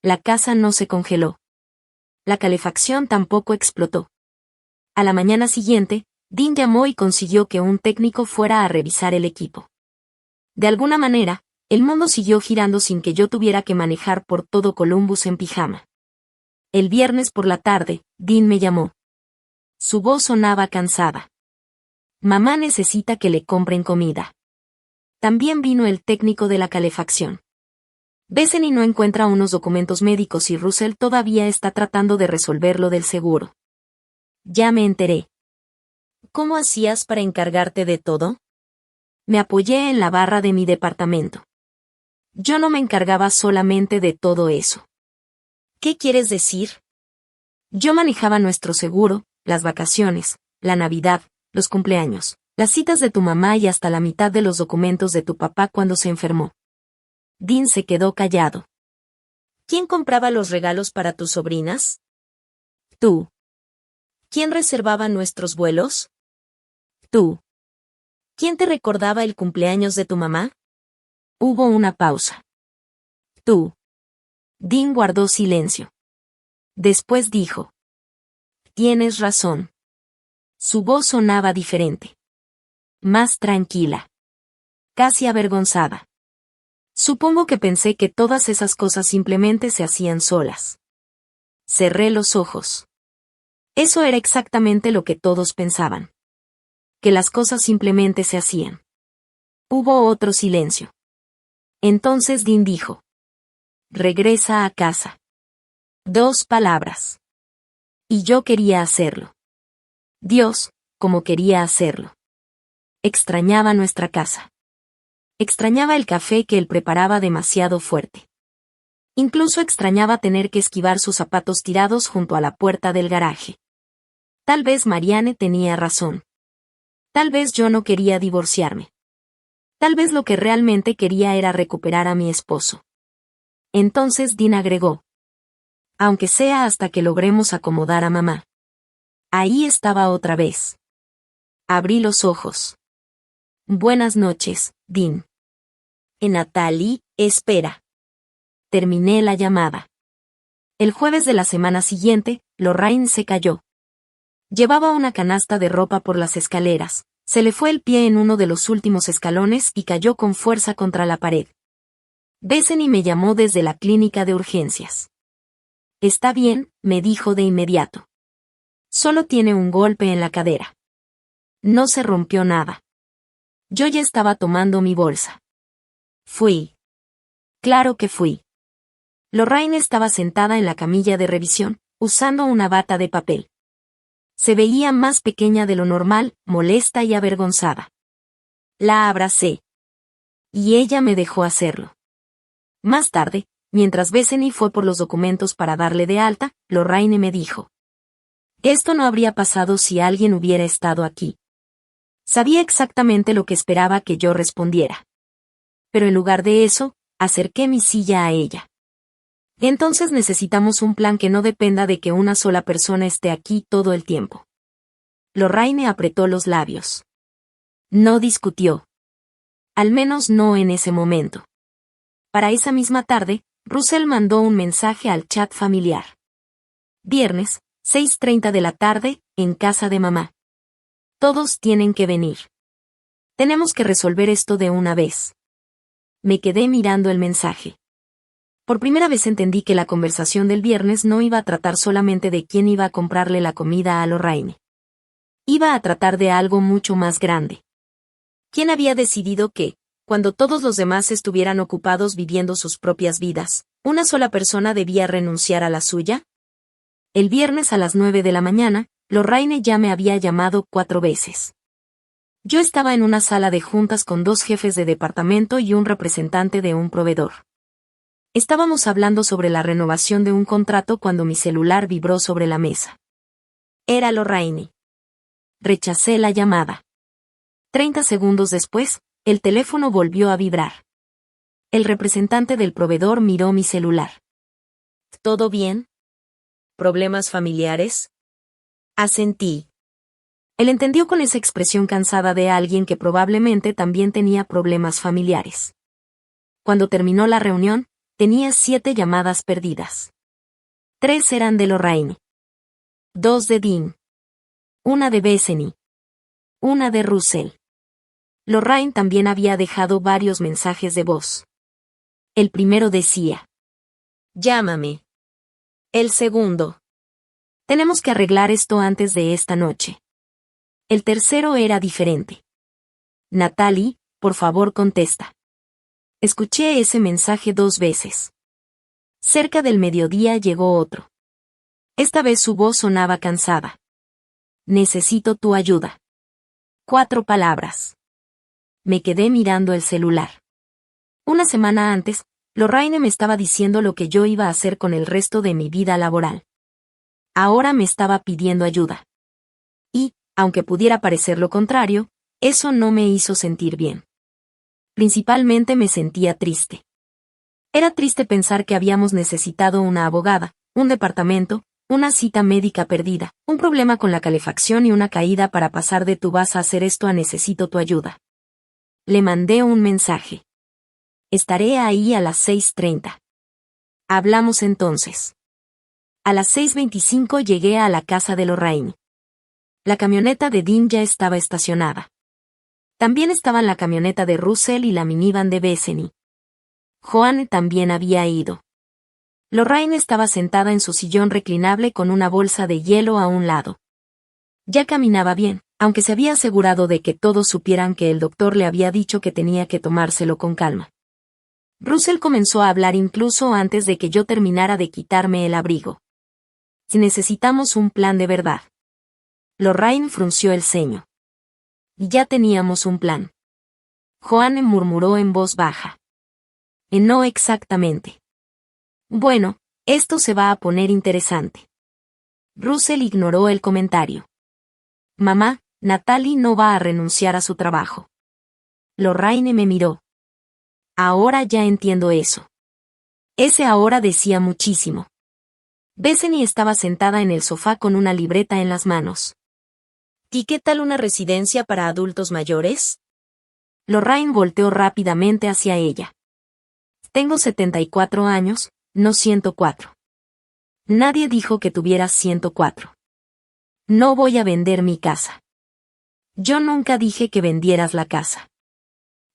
[SPEAKER 1] La casa no se congeló. La calefacción tampoco explotó. A la mañana siguiente, Dean llamó y consiguió que un técnico fuera a revisar el equipo. De alguna manera, el mundo siguió girando sin que yo tuviera que manejar por todo Columbus en pijama. El viernes por la tarde, Dean me llamó. Su voz sonaba cansada. Mamá necesita que le compren comida. También vino el técnico de la calefacción. Bethany no encuentra unos documentos médicos y Russell todavía está tratando de resolver lo del seguro. Ya me enteré. ¿Cómo hacías para encargarte de todo? Me apoyé en la barra de mi departamento. Yo no me encargaba solamente de todo eso. ¿Qué quieres decir? Yo manejaba nuestro seguro, las vacaciones, la Navidad, los cumpleaños, Las citas de tu mamá y hasta la mitad de los documentos de tu papá cuando se enfermó. Dean se quedó callado. ¿Quién compraba los regalos para tus sobrinas? Tú. ¿Quién reservaba nuestros vuelos? Tú. ¿Quién te recordaba el cumpleaños de tu mamá? Hubo una pausa. Tú. Dean guardó silencio. Después dijo. Tienes razón. Su voz sonaba diferente. Más tranquila. Casi avergonzada. Supongo que pensé que todas esas cosas simplemente se hacían solas. Cerré los ojos. Eso era exactamente lo que todos pensaban. Que las cosas simplemente se hacían. Hubo otro silencio. Entonces Dean dijo. Regresa a casa. 2 palabras. Y yo quería hacerlo. Dios, como quería hacerlo. Extrañaba nuestra casa. Extrañaba el café que él preparaba demasiado fuerte. Incluso extrañaba tener que esquivar sus zapatos tirados junto a la puerta del garaje. Tal vez Marianne tenía razón. Tal vez yo no quería divorciarme. Tal vez lo que realmente quería era recuperar a mi esposo. Entonces Dean agregó. Aunque sea hasta que logremos acomodar a mamá. Ahí estaba otra vez. Abrí los ojos. Buenas noches, Dean. Natalie, espera. Terminé la llamada. El jueves de la semana siguiente, Lorraine se cayó. Llevaba una canasta de ropa por las escaleras, se le fue el pie en uno de los últimos escalones y cayó con fuerza contra la pared. Bethany me llamó desde la clínica de urgencias. Está bien, me dijo de inmediato. Solo tiene un golpe en la cadera. No se rompió nada. Yo ya estaba tomando mi bolsa. Fui. Claro que fui. Lorraine estaba sentada en la camilla de revisión, usando una bata de papel. Se veía más pequeña de lo normal, molesta y avergonzada. La abracé. Y ella me dejó hacerlo. Más tarde, mientras Bethany fue por los documentos para darle de alta, Lorraine me dijo. Esto no habría pasado si alguien hubiera estado aquí. Sabía exactamente lo que esperaba que yo respondiera. Pero en lugar de eso, acerqué mi silla a ella. Entonces necesitamos un plan que no dependa de que una sola persona esté aquí todo el tiempo. Lorraine apretó los labios. No discutió. Al menos no en ese momento. Para esa misma tarde, Russell mandó un mensaje al chat familiar. Viernes, 6:30 de la tarde, en casa de mamá. Todos tienen que venir. Tenemos que resolver esto de una vez. Me quedé mirando el mensaje. Por primera vez entendí que la conversación del viernes no iba a tratar solamente de quién iba a comprarle la comida a Lorraine. Iba a tratar de algo mucho más grande. ¿Quién había decidido que, cuando todos los demás estuvieran ocupados viviendo sus propias vidas, una sola persona debía renunciar a la suya? El viernes a las 9 de la mañana, Lorraine ya me había llamado 4 veces. Yo estaba en una sala de juntas con 2 jefes de departamento y un representante de un proveedor. Estábamos hablando sobre la renovación de un contrato cuando mi celular vibró sobre la mesa. Era Lorraine. Rechacé la llamada. 30 segundos después, el teléfono volvió a vibrar. El representante del proveedor miró mi celular. ¿Todo bien? ¿Problemas familiares? Asentí. Él entendió con esa expresión cansada de alguien que probablemente también tenía problemas familiares. Cuando terminó la reunión, tenía 7 llamadas perdidas. 3 eran de Lorraine. 2 de Dean. 1 de Bethany. 1 de Russell. Lorraine también había dejado varios mensajes de voz. El primero decía. Llámame. El segundo. Tenemos que arreglar esto antes de esta noche. El tercero era diferente. Natalie, por favor contesta. Escuché ese mensaje 2 veces. Cerca del mediodía llegó otro. Esta vez su voz sonaba cansada. Necesito tu ayuda. 4 palabras. Me quedé mirando el celular. Una semana antes, Lorraine me estaba diciendo lo que yo iba a hacer con el resto de mi vida laboral. Ahora me estaba pidiendo ayuda. Y, aunque pudiera parecer lo contrario, Eso no me hizo sentir bien. Principalmente me sentía triste. Era triste pensar que habíamos necesitado una abogada, un departamento, una cita médica perdida, un problema con la calefacción y una caída para pasar de tú vas a hacer esto a necesito tu ayuda. Le mandé un mensaje. Estaré ahí a las 6:30. Hablamos entonces. A las 6:25 llegué a la casa de Lorraine. La camioneta de Dean ya estaba estacionada. También estaban la camioneta de Russell y la minivan de Bethany. Joanne también había ido. Lorraine estaba sentada en su sillón reclinable con una bolsa de hielo a un lado. Ya caminaba bien, aunque se había asegurado de que todos supieran que el doctor le había dicho que tenía que tomárselo con calma. Russell comenzó a hablar incluso antes de que yo terminara de quitarme el abrigo. Si necesitamos un plan de verdad. Lorraine frunció el ceño. Y ya teníamos un plan. Joanne murmuró en voz baja. No exactamente. Bueno, esto se va a poner interesante. Russell ignoró el comentario. Mamá, Natalie no va a renunciar a su trabajo. Lorraine me miró. Ahora ya entiendo eso. Ese ahora decía muchísimo. Bethany estaba sentada en el sofá con una libreta en las manos. ¿Y qué tal una residencia para adultos mayores? Lorraine volteó rápidamente hacia ella. Tengo 74 años, no 104. Nadie dijo que tuvieras 104. No voy a vender mi casa. Yo nunca dije que vendieras la casa.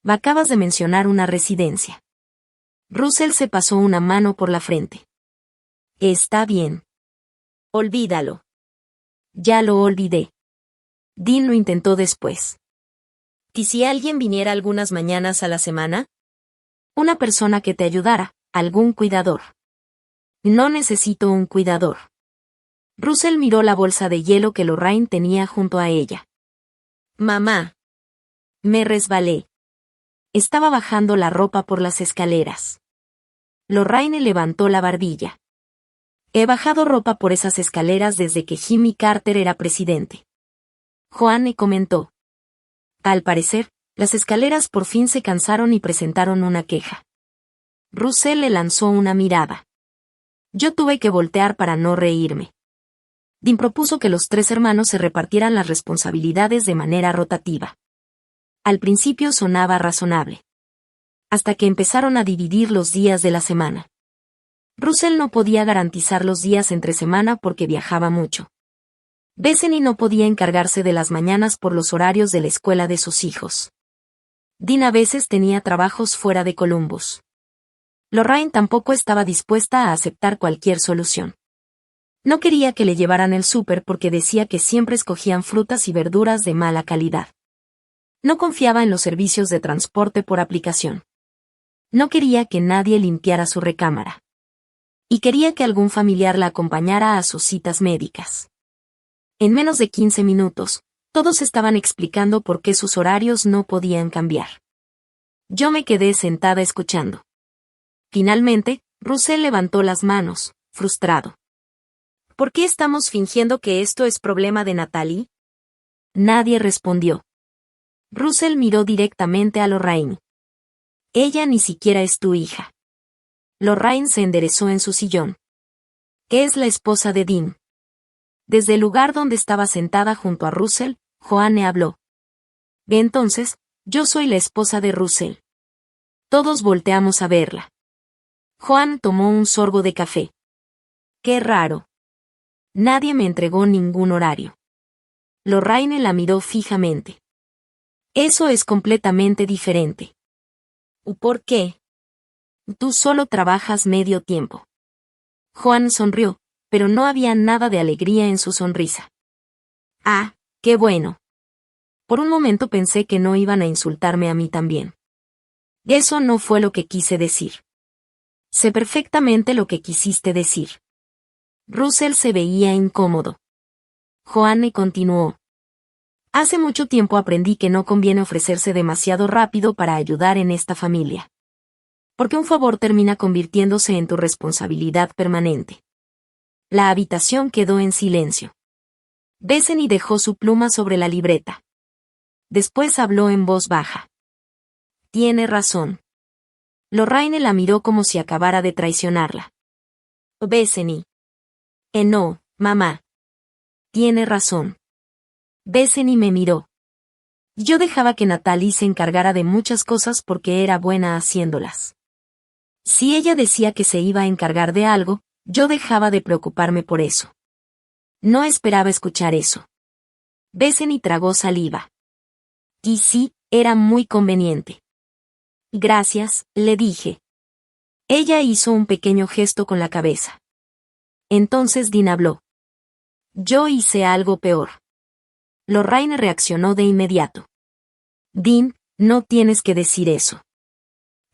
[SPEAKER 1] Acabas de mencionar una residencia. Russell se pasó una mano por la frente. Está bien. Olvídalo. Ya lo olvidé. Dean lo intentó después. ¿Y si alguien viniera algunas mañanas a la semana? Una persona que te ayudara, algún cuidador. No necesito un cuidador. Russell miró la bolsa de hielo que Lorraine tenía junto a ella. Mamá. Me resbalé. Estaba bajando la ropa por las escaleras. Lorraine levantó la barbilla. He bajado ropa por esas escaleras desde que Jimmy Carter era presidente. Joanne comentó. Al parecer, las escaleras por fin se cansaron y presentaron una queja. Russell le lanzó una mirada. Yo tuve que voltear para no reírme. Dean propuso que los 3 hermanos se repartieran las responsabilidades de manera rotativa. Al principio sonaba razonable. Hasta que empezaron a dividir los días de la semana. Russell no podía garantizar los días entre semana porque viajaba mucho. Bethany no podía encargarse de las mañanas por los horarios de la escuela de sus hijos. Dean a veces tenía trabajos fuera de Columbus. Lorraine tampoco estaba dispuesta a aceptar cualquier solución. No quería que le llevaran el súper porque decía que siempre escogían frutas y verduras de mala calidad. No confiaba en los servicios de transporte por aplicación. No quería que nadie limpiara su recámara. Y quería que algún familiar la acompañara a sus citas médicas. En menos de 15 minutos, todos estaban explicando por qué sus horarios no podían cambiar. Yo me quedé sentada escuchando. Finalmente, Russell levantó las manos, frustrado. ¿Por qué estamos fingiendo que esto es problema de Natalie? Nadie respondió. Russell miró directamente a Lorraine. Ella ni siquiera es tu hija. Lorraine se enderezó en su sillón. Es la esposa de Dean. Desde el lugar donde estaba sentada junto a Russell, Joanne habló. Entonces, yo soy la esposa de Russell. Todos volteamos a verla. Joanne tomó un sorbo de café. Qué raro. Nadie me entregó ningún horario. Lorraine la miró fijamente. Eso es completamente diferente. ¿Por qué? Tú solo trabajas medio tiempo. Joanne sonrió, pero no había nada de alegría en su sonrisa. Ah, qué bueno. Por un momento pensé que no iban a insultarme a mí también. Eso no fue lo que quise decir. Sé perfectamente lo que quisiste decir. Russell se veía incómodo. Joanne continuó. Hace mucho tiempo aprendí que no conviene ofrecerse demasiado rápido para ayudar en esta familia. Porque un favor termina convirtiéndose en tu responsabilidad permanente. La habitación quedó en silencio. Bethany dejó su pluma sobre la libreta. Después habló en voz baja. Tiene razón. Lorraine la miró como si acabara de traicionarla. Bethany. No, mamá. Tiene razón. Bethany me miró. Yo dejaba que Natalie se encargara de muchas cosas porque era buena haciéndolas. Si ella decía que se iba a encargar de algo, yo dejaba de preocuparme por eso. No esperaba escuchar eso. Bethany tragó saliva. Y sí, era muy conveniente. Gracias, le dije. Ella hizo un pequeño gesto con la cabeza. Entonces Dean habló. Yo hice algo peor. Lorraine reaccionó de inmediato. Dean, no tienes que decir eso.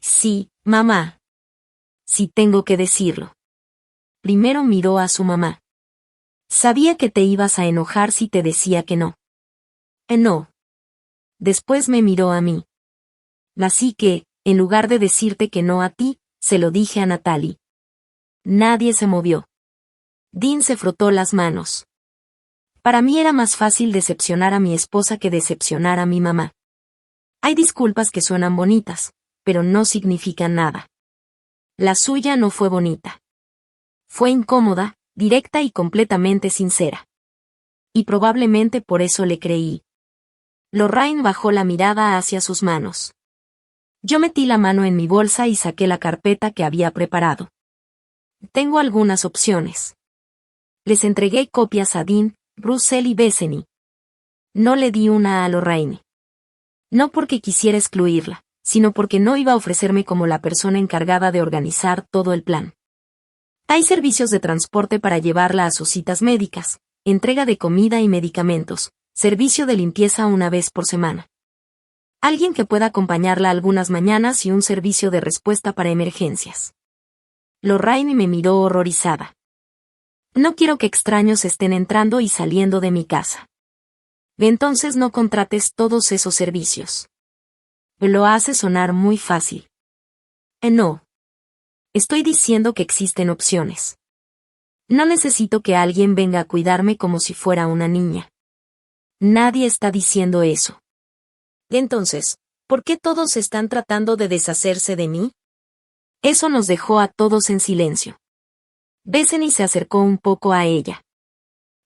[SPEAKER 1] Sí, mamá. Sí tengo que decirlo. Primero miró a su mamá. Sabía que te ibas a enojar si te decía que no. No. Después me miró a mí. Así que, en lugar de decirte que no a ti, se lo dije a Natalie. Nadie se movió. Dean se frotó las manos. Para mí era más fácil decepcionar a mi esposa que decepcionar a mi mamá. Hay disculpas que suenan bonitas, pero no significan nada. La suya no fue bonita. Fue incómoda, directa y completamente sincera. Y probablemente por eso le creí. Lorraine bajó la mirada hacia sus manos. Yo metí la mano en mi bolsa y saqué la carpeta que había preparado. Tengo algunas opciones. Les entregué copias a Dean, Russell y Bethany. No le di una a Lorraine. No porque quisiera excluirla, sino porque no iba a ofrecerme como la persona encargada de organizar todo el plan. Hay servicios de transporte para llevarla a sus citas médicas, entrega de comida y medicamentos, servicio de limpieza una vez por semana. Alguien que pueda acompañarla algunas mañanas y un servicio de respuesta para emergencias. Lorraine me miró horrorizada. No quiero que extraños estén entrando y saliendo de mi casa. Entonces no contrates todos esos servicios. Lo hace sonar muy fácil. No. Estoy diciendo que existen opciones. No necesito que alguien venga a cuidarme como si fuera una niña. Nadie está diciendo eso. Entonces, ¿por qué todos están tratando de deshacerse de mí? Eso nos dejó a todos en silencio. Bethany se acercó un poco a ella.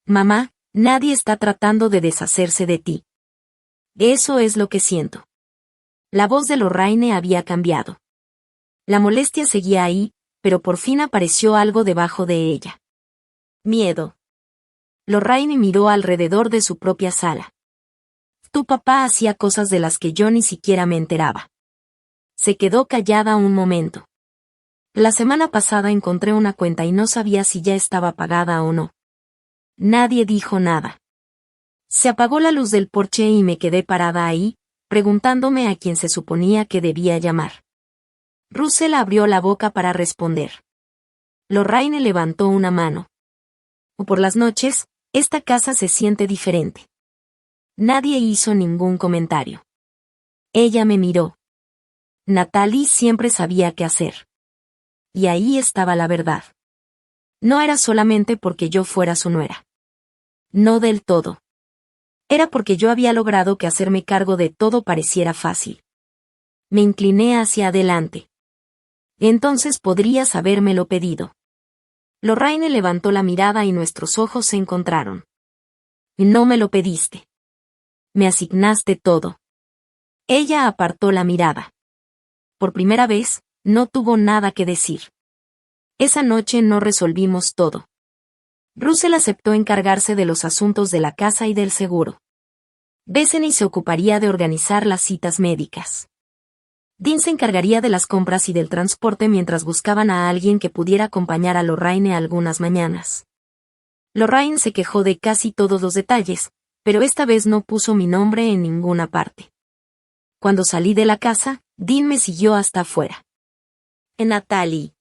[SPEAKER 1] Mamá, nadie está tratando de deshacerse de ti. Eso es lo que siento. La voz de Lorraine había cambiado. La molestia seguía ahí, pero por fin apareció algo debajo de ella. Miedo. Lorraine miró alrededor de su propia sala. Tu papá hacía cosas de las que yo ni siquiera me enteraba. Se quedó callada un momento. La semana pasada encontré una cuenta y no sabía si ya estaba pagada o no. Nadie dijo nada. Se apagó la luz del porche y me quedé parada ahí, preguntándome a quién se suponía que debía llamar. Russell abrió la boca para responder. Lorraine levantó una mano. Por las noches, esta casa se siente diferente. Nadie hizo ningún comentario. Ella me miró. Natalie siempre sabía qué hacer. Y ahí estaba la verdad. No era solamente porque yo fuera su nuera. No del todo. Era porque yo había logrado que hacerme cargo de todo pareciera fácil. Me incliné hacia adelante. Entonces podrías habérmelo pedido. Lorraine levantó la mirada y nuestros ojos se encontraron. No me lo pediste. Me asignaste todo. Ella apartó la mirada. Por primera vez, no tuvo nada que decir. Esa noche no resolvimos todo. Russell aceptó encargarse de los asuntos de la casa y del seguro. Bethany se ocuparía de organizar las citas médicas. Dean se encargaría de las compras y del transporte mientras buscaban a alguien que pudiera acompañar a Lorraine algunas mañanas. Lorraine se quejó de casi todos los detalles, pero esta vez no puso mi nombre en ninguna parte. Cuando salí de la casa, Dean me siguió hasta afuera. Natalie.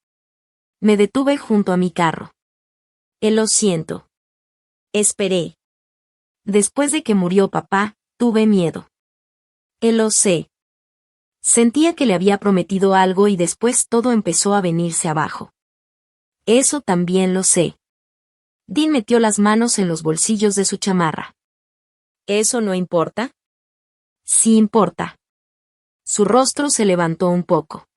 [SPEAKER 1] Me detuve junto a mi carro. Lo siento. Esperé. Después de que murió papá, tuve miedo. Lo sé. Sentía que le había prometido algo y después todo empezó a venirse abajo. Eso también lo sé. Dean metió las manos en los bolsillos de su chamarra. ¿Eso no importa? Sí importa. Su rostro se levantó un poco.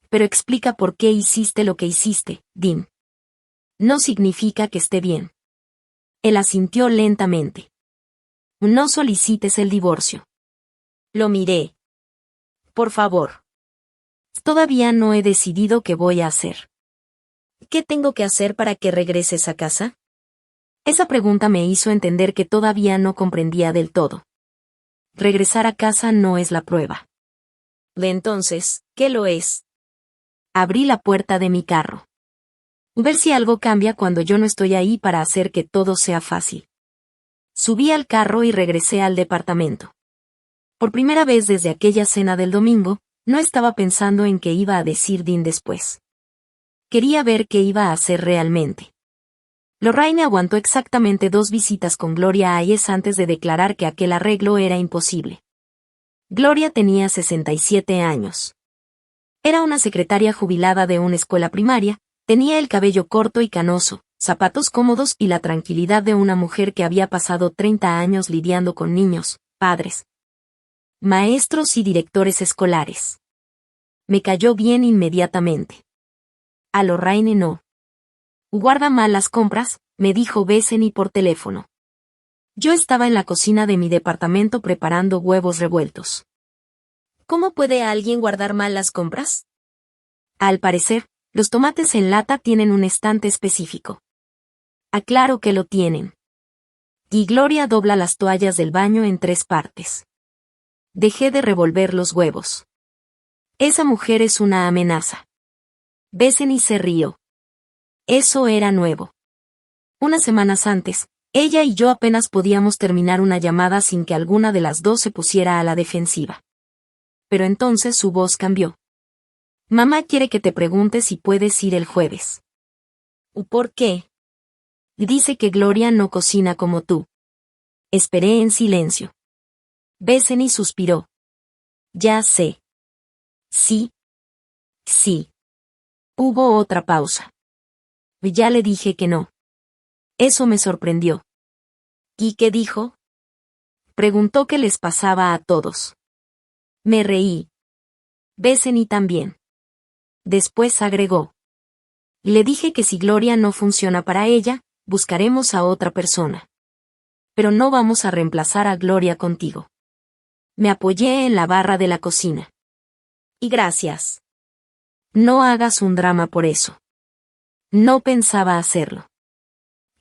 [SPEAKER 1] Pero explica por qué hiciste lo que hiciste, Dean. No significa que esté bien. Él asintió lentamente. No solicites el divorcio. Lo miré. Por favor. Todavía no he decidido qué voy a hacer. ¿Qué tengo que hacer para que regreses a casa? Esa pregunta me hizo entender que todavía no comprendía del todo. Regresar a casa no es la prueba. De entonces, ¿qué lo es? Abrí la puerta de mi carro. Ver si algo cambia cuando yo no estoy ahí para hacer que todo sea fácil. Subí al carro y regresé al departamento. Por primera vez desde aquella cena del domingo, no estaba pensando en qué iba a decir Dean después. Quería ver qué iba a hacer realmente. Lorraine aguantó exactamente 2 visitas con Gloria Hayes antes de declarar que aquel arreglo era imposible. Gloria tenía 67 años. Era una secretaria jubilada de una escuela primaria, tenía el cabello corto y canoso, zapatos cómodos y la tranquilidad de una mujer que había pasado 30 años lidiando con niños, padres, maestros y directores escolares. Me cayó bien inmediatamente. A Lorraine no. Guarda mal las compras, me dijo Bethany por teléfono. Yo estaba en la cocina de mi departamento preparando huevos revueltos. ¿Cómo puede alguien guardar mal las compras? Al parecer, los tomates en lata tienen un estante específico. Aclaro que lo tienen. Y Gloria dobla las toallas del baño en 3 partes. Dejé de revolver los huevos. Esa mujer es una amenaza. Bethany se rió. Eso era nuevo. Unas semanas antes, ella y yo apenas podíamos terminar una llamada sin que alguna de las dos se pusiera a la defensiva. Pero entonces su voz cambió. Mamá quiere que te pregunte si puedes ir el jueves. ¿Por qué? Dice que Gloria no cocina como tú. Esperé en silencio. Bethany suspiró. Ya sé. Sí. Sí. Hubo otra pausa. Ya le dije que no. Eso me sorprendió. ¿Y qué dijo? Preguntó qué les pasaba a todos. Me reí. Bethany también. Después agregó. Le dije que si Gloria no funciona para ella, buscaremos a otra persona. Pero no vamos a reemplazar a Gloria contigo. Me apoyé en la barra de la cocina. Y gracias. No hagas un drama por eso. No pensaba hacerlo.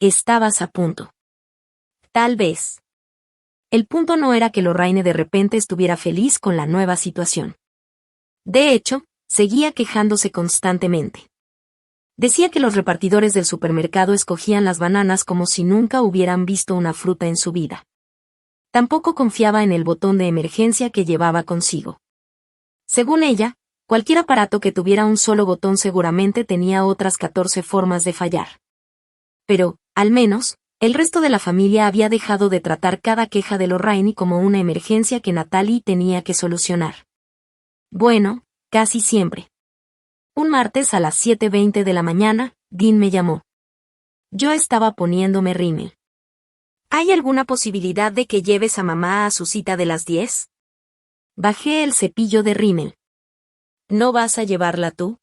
[SPEAKER 1] Estabas a punto. Tal vez. El punto no era que Lorraine de repente estuviera feliz con la nueva situación. De hecho, seguía quejándose constantemente. Decía que los repartidores del supermercado escogían las bananas como si nunca hubieran visto una fruta en su vida. Tampoco confiaba en el botón de emergencia que llevaba consigo. Según ella, cualquier aparato que tuviera un solo botón seguramente tenía otras 14 formas de fallar. Pero, al menos, el resto de la familia había dejado de tratar cada queja de Lorraine como una emergencia que Natalie tenía que solucionar. Bueno, casi siempre. Un martes a las 7:20 de la mañana, Dean me llamó. Yo estaba poniéndome rímel. ¿Hay alguna posibilidad de que lleves a mamá a su cita de las 10? Bajé el cepillo de rímel. ¿No vas a llevarla tú?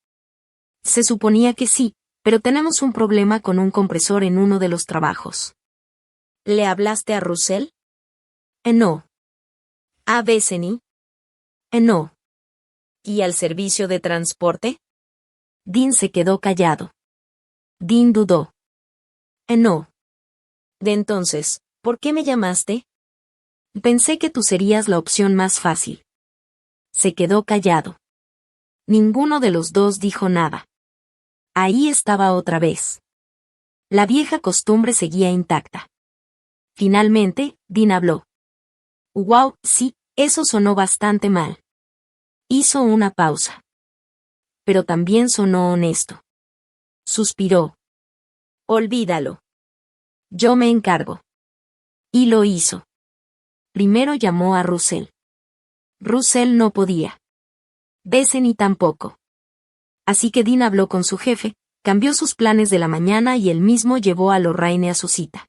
[SPEAKER 1] Se suponía que sí, pero tenemos un problema con un compresor en uno de los trabajos. ¿Le hablaste a Russell? No. ¿A Bethany? No. ¿Y al servicio de transporte? Dean se quedó callado. Dean dudó. No. De entonces, ¿por qué me llamaste? Pensé que tú serías la opción más fácil. Se quedó callado. Ninguno de los dos dijo nada. Ahí estaba otra vez. La vieja costumbre seguía intacta. Finalmente, Dean habló. Wow, sí, eso sonó bastante mal. Hizo una pausa. Pero también sonó honesto. Suspiró. Olvídalo. Yo me encargo. Y lo hizo. Primero llamó a Russell. Russell no podía. Bethany tampoco. Así que Dean habló con su jefe, cambió sus planes de la mañana y él mismo llevó a Lorraine a su cita.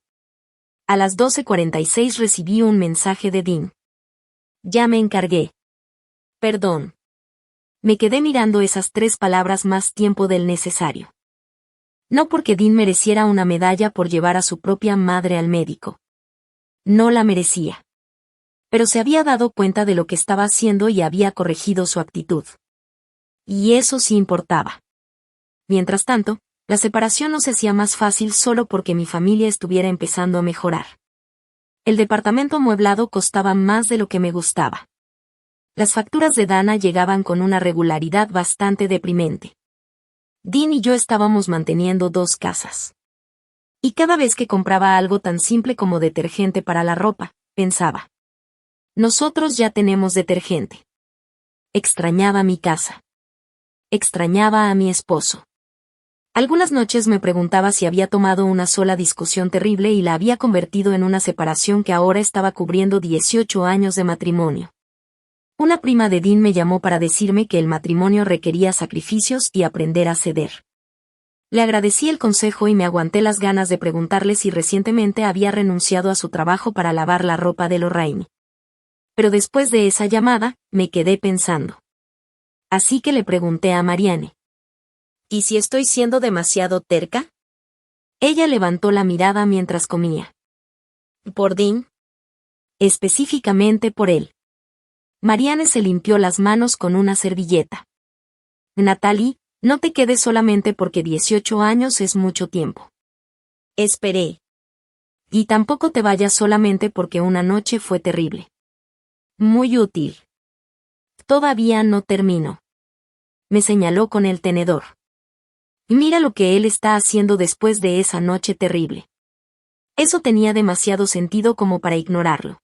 [SPEAKER 1] A las 12:46 recibí un mensaje de Dean. Ya me encargué. Perdón. Me quedé mirando esas 3 palabras más tiempo del necesario. No porque Dean mereciera una medalla por llevar a su propia madre al médico. No la merecía. Pero se había dado cuenta de lo que estaba haciendo y había corregido su actitud. Y eso sí importaba. Mientras tanto, la separación no se hacía más fácil solo porque mi familia estuviera empezando a mejorar. El departamento amueblado costaba más de lo que me gustaba. Las facturas de Dana llegaban con una regularidad bastante deprimente. Dean y yo estábamos manteniendo 2 casas. Y cada vez que compraba algo tan simple como detergente para la ropa, pensaba: nosotros ya tenemos detergente. Extrañaba mi casa. Extrañaba a mi esposo. Algunas noches me preguntaba si había tomado una sola discusión terrible y la había convertido en una separación que ahora estaba cubriendo 18 años de matrimonio. Una prima de Dean me llamó para decirme que el matrimonio requería sacrificios y aprender a ceder. Le agradecí el consejo y me aguanté las ganas de preguntarle si recientemente había renunciado a su trabajo para lavar la ropa de Lorraine. Pero después de esa llamada, me quedé pensando. Así que le pregunté a Marianne: ¿y si estoy siendo demasiado terca? Ella levantó la mirada mientras comía. ¿Por Dean? Específicamente por él. Marianne se limpió las manos con una servilleta. Natalie, no te quedes solamente porque 18 años es mucho tiempo. Esperé. Y tampoco te vayas solamente porque una noche fue terrible. Muy útil. Todavía no termino. Me señaló con el tenedor. Mira lo que él está haciendo después de esa noche terrible. Eso tenía demasiado sentido como para ignorarlo.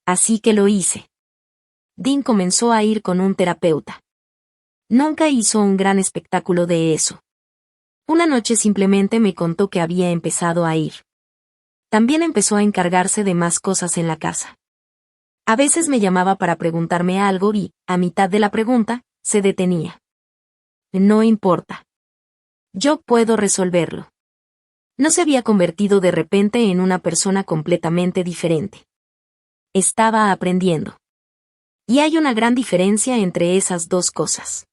[SPEAKER 1] Así que lo hice. Dean comenzó a ir con un terapeuta. Nunca hizo un gran espectáculo de eso. Una noche simplemente me contó que había empezado a ir. También empezó a encargarse de más cosas en la casa. A veces me llamaba para preguntarme algo y, a mitad de la pregunta, se detenía. No importa. Yo puedo resolverlo. No se había convertido de repente en una persona completamente diferente. Estaba aprendiendo. Y hay una gran diferencia entre esas 2 cosas.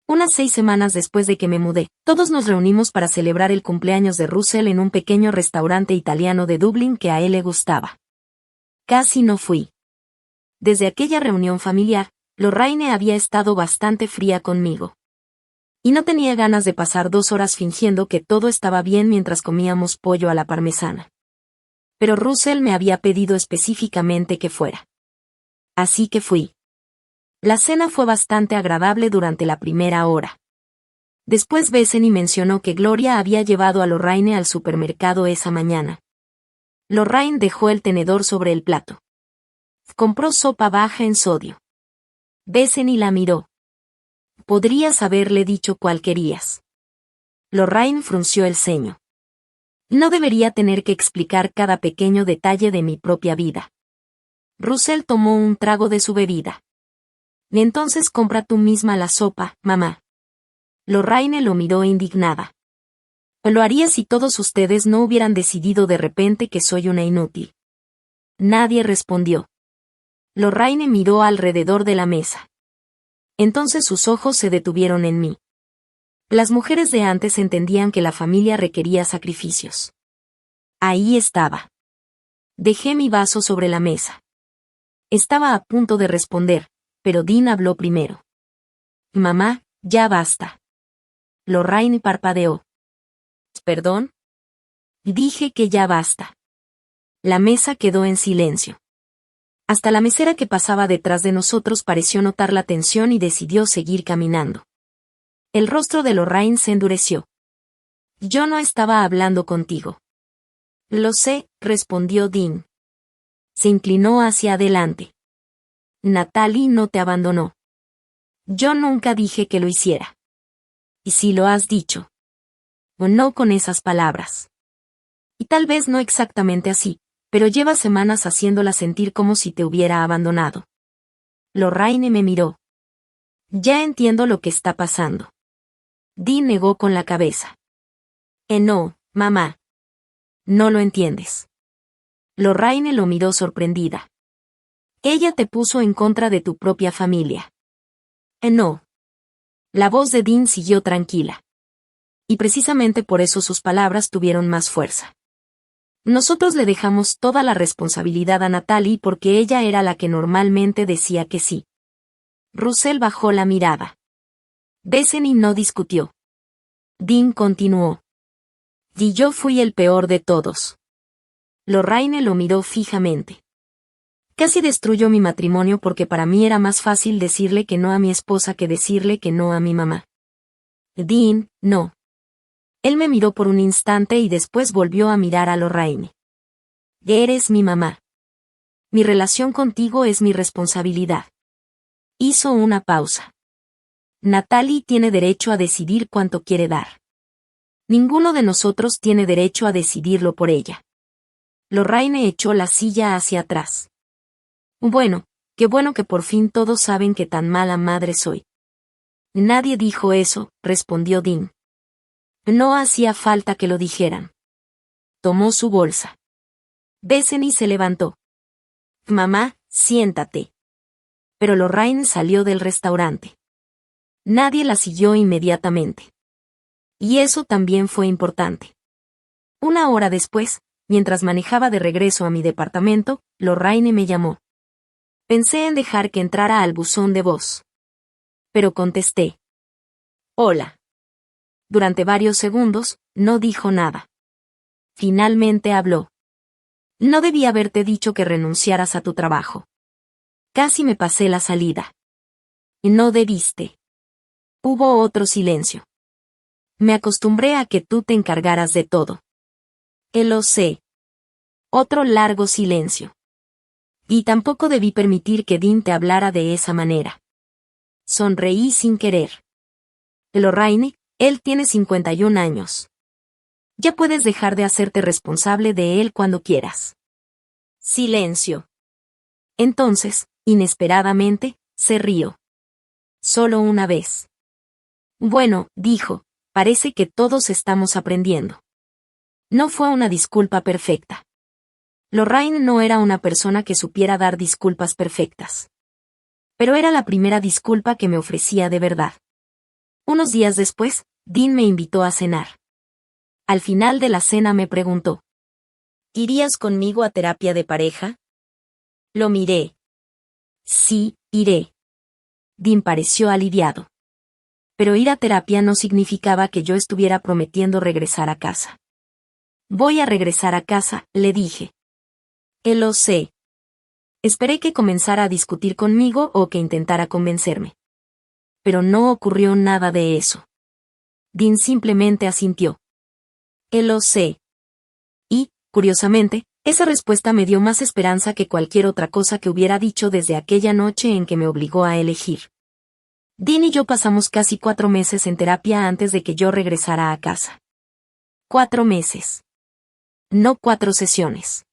[SPEAKER 1] Unas 6 semanas después de que me mudé, todos nos reunimos para celebrar el cumpleaños de Russell en un pequeño restaurante italiano de Dublín que a él le gustaba. Casi no fui. Desde aquella reunión familiar, Lorraine había estado bastante fría conmigo. Y no tenía ganas de pasar 2 horas fingiendo que todo estaba bien mientras comíamos pollo a la parmesana. Pero Russell me había pedido específicamente que fuera. Así que fui. La cena fue bastante agradable durante la primera hora. Después Bethany mencionó que Gloria había llevado a Lorraine al supermercado esa mañana. Lorraine dejó el tenedor sobre el plato. Compró sopa baja en sodio. Bethany la miró. Podrías haberle dicho cuál querías. Lorraine frunció el ceño. No debería tener que explicar cada pequeño detalle de mi propia vida. Russell tomó un trago de su bebida. Y entonces compra tú misma la sopa, mamá. Lorraine lo miró indignada. Lo haría si todos ustedes no hubieran decidido de repente que soy una inútil. Nadie respondió. Lorraine miró alrededor de la mesa. Entonces sus ojos se detuvieron en mí. Las mujeres de antes entendían que la familia requería sacrificios. Ahí estaba. Dejé mi vaso sobre la mesa. Estaba a punto de responder, pero Dean habló primero. Mamá, ya basta. Lorraine parpadeó. ¿Perdón? Dije que ya basta. La mesa quedó en silencio. Hasta la mesera que pasaba detrás de nosotros pareció notar la tensión y decidió seguir caminando. El rostro de Lorraine se endureció. Yo no estaba hablando contigo. Lo sé, respondió Dean. Se inclinó hacia adelante. Natalie no te abandonó. Yo nunca dije que lo hiciera. Y si lo has dicho. O no con esas palabras. Y tal vez no exactamente así, pero lleva semanas haciéndola sentir como si te hubiera abandonado. Lorraine me miró. Ya entiendo lo que está pasando. Dean negó con la cabeza. No, mamá. No lo entiendes. Lorraine lo miró sorprendida. Ella te puso en contra de tu propia familia. No. La voz de Dean siguió tranquila. Y precisamente por eso sus palabras tuvieron más fuerza. Nosotros le dejamos toda la responsabilidad a Natalie porque ella era la que normalmente decía que sí. Russell bajó la mirada. Bethany no discutió. Dean continuó. Y yo fui el peor de todos. Lorraine lo miró fijamente. Casi destruyó mi matrimonio porque para mí era más fácil decirle que no a mi esposa que decirle que no a mi mamá. Dean, no. Él me miró por un instante y después volvió a mirar a Lorraine. Eres mi mamá. Mi relación contigo es mi responsabilidad. Hizo una pausa. Natalie tiene derecho a decidir cuánto quiere dar. Ninguno de nosotros tiene derecho a decidirlo por ella. Lorraine echó la silla hacia atrás. Bueno, qué bueno que por fin todos saben que tan mala madre soy. Nadie dijo eso, respondió Dean. No hacía falta que lo dijeran. Tomó su bolsa. Bethany se levantó. Mamá, siéntate. Pero Lorraine salió del restaurante. Nadie la siguió inmediatamente. Y eso también fue importante. Una hora después, mientras manejaba de regreso a mi departamento, Lorraine me llamó. Pensé en dejar que entrara al buzón de voz. Pero contesté. Hola. Durante varios segundos, no dijo nada. Finalmente habló. No debí haberte dicho que renunciaras a tu trabajo. Casi me pasé la salida. No debiste. Hubo otro silencio. Me acostumbré a que tú te encargaras de todo. Lo sé. Otro largo silencio. Y tampoco debí permitir que Dean te hablara de esa manera. Sonreí sin querer. Lorraine, él tiene 51 años. Ya puedes dejar de hacerte responsable de él cuando quieras. Silencio. Entonces, inesperadamente, se rió. Solo una vez. Bueno, dijo, parece que todos estamos aprendiendo. No fue una disculpa perfecta. Lorraine no era una persona que supiera dar disculpas perfectas. Pero era la primera disculpa que me ofrecía de verdad. Unos días después, Dean me invitó a cenar. Al final de la cena me preguntó. ¿Irías conmigo a terapia de pareja? Lo miré. Sí, iré. Dean pareció aliviado. Pero ir a terapia no significaba que yo estuviera prometiendo regresar a casa. Voy a regresar a casa, le dije. Lo sé. Esperé que comenzara a discutir conmigo o que intentara convencerme. Pero no ocurrió nada de eso. Dean simplemente asintió. Lo sé. Y, curiosamente, esa respuesta me dio más esperanza que cualquier otra cosa que hubiera dicho desde aquella noche en que me obligó a elegir. Dean y yo pasamos casi 4 meses en terapia antes de que yo regresara a casa. 4 meses. No 4 sesiones.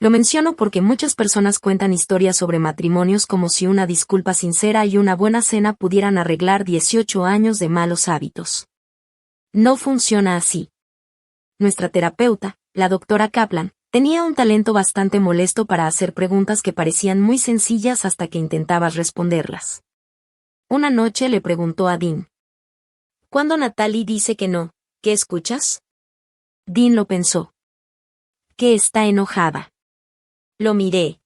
[SPEAKER 1] Lo menciono porque muchas personas cuentan historias sobre matrimonios como si una disculpa sincera y una buena cena pudieran arreglar 18 años de malos hábitos. No funciona así. Nuestra terapeuta, la doctora Kaplan, tenía un talento bastante molesto para hacer preguntas que parecían muy sencillas hasta que intentabas responderlas. Una noche le preguntó a Dean. Cuando Natalie dice que no, ¿qué escuchas? Dean lo pensó. Que está enojada. Lo miré.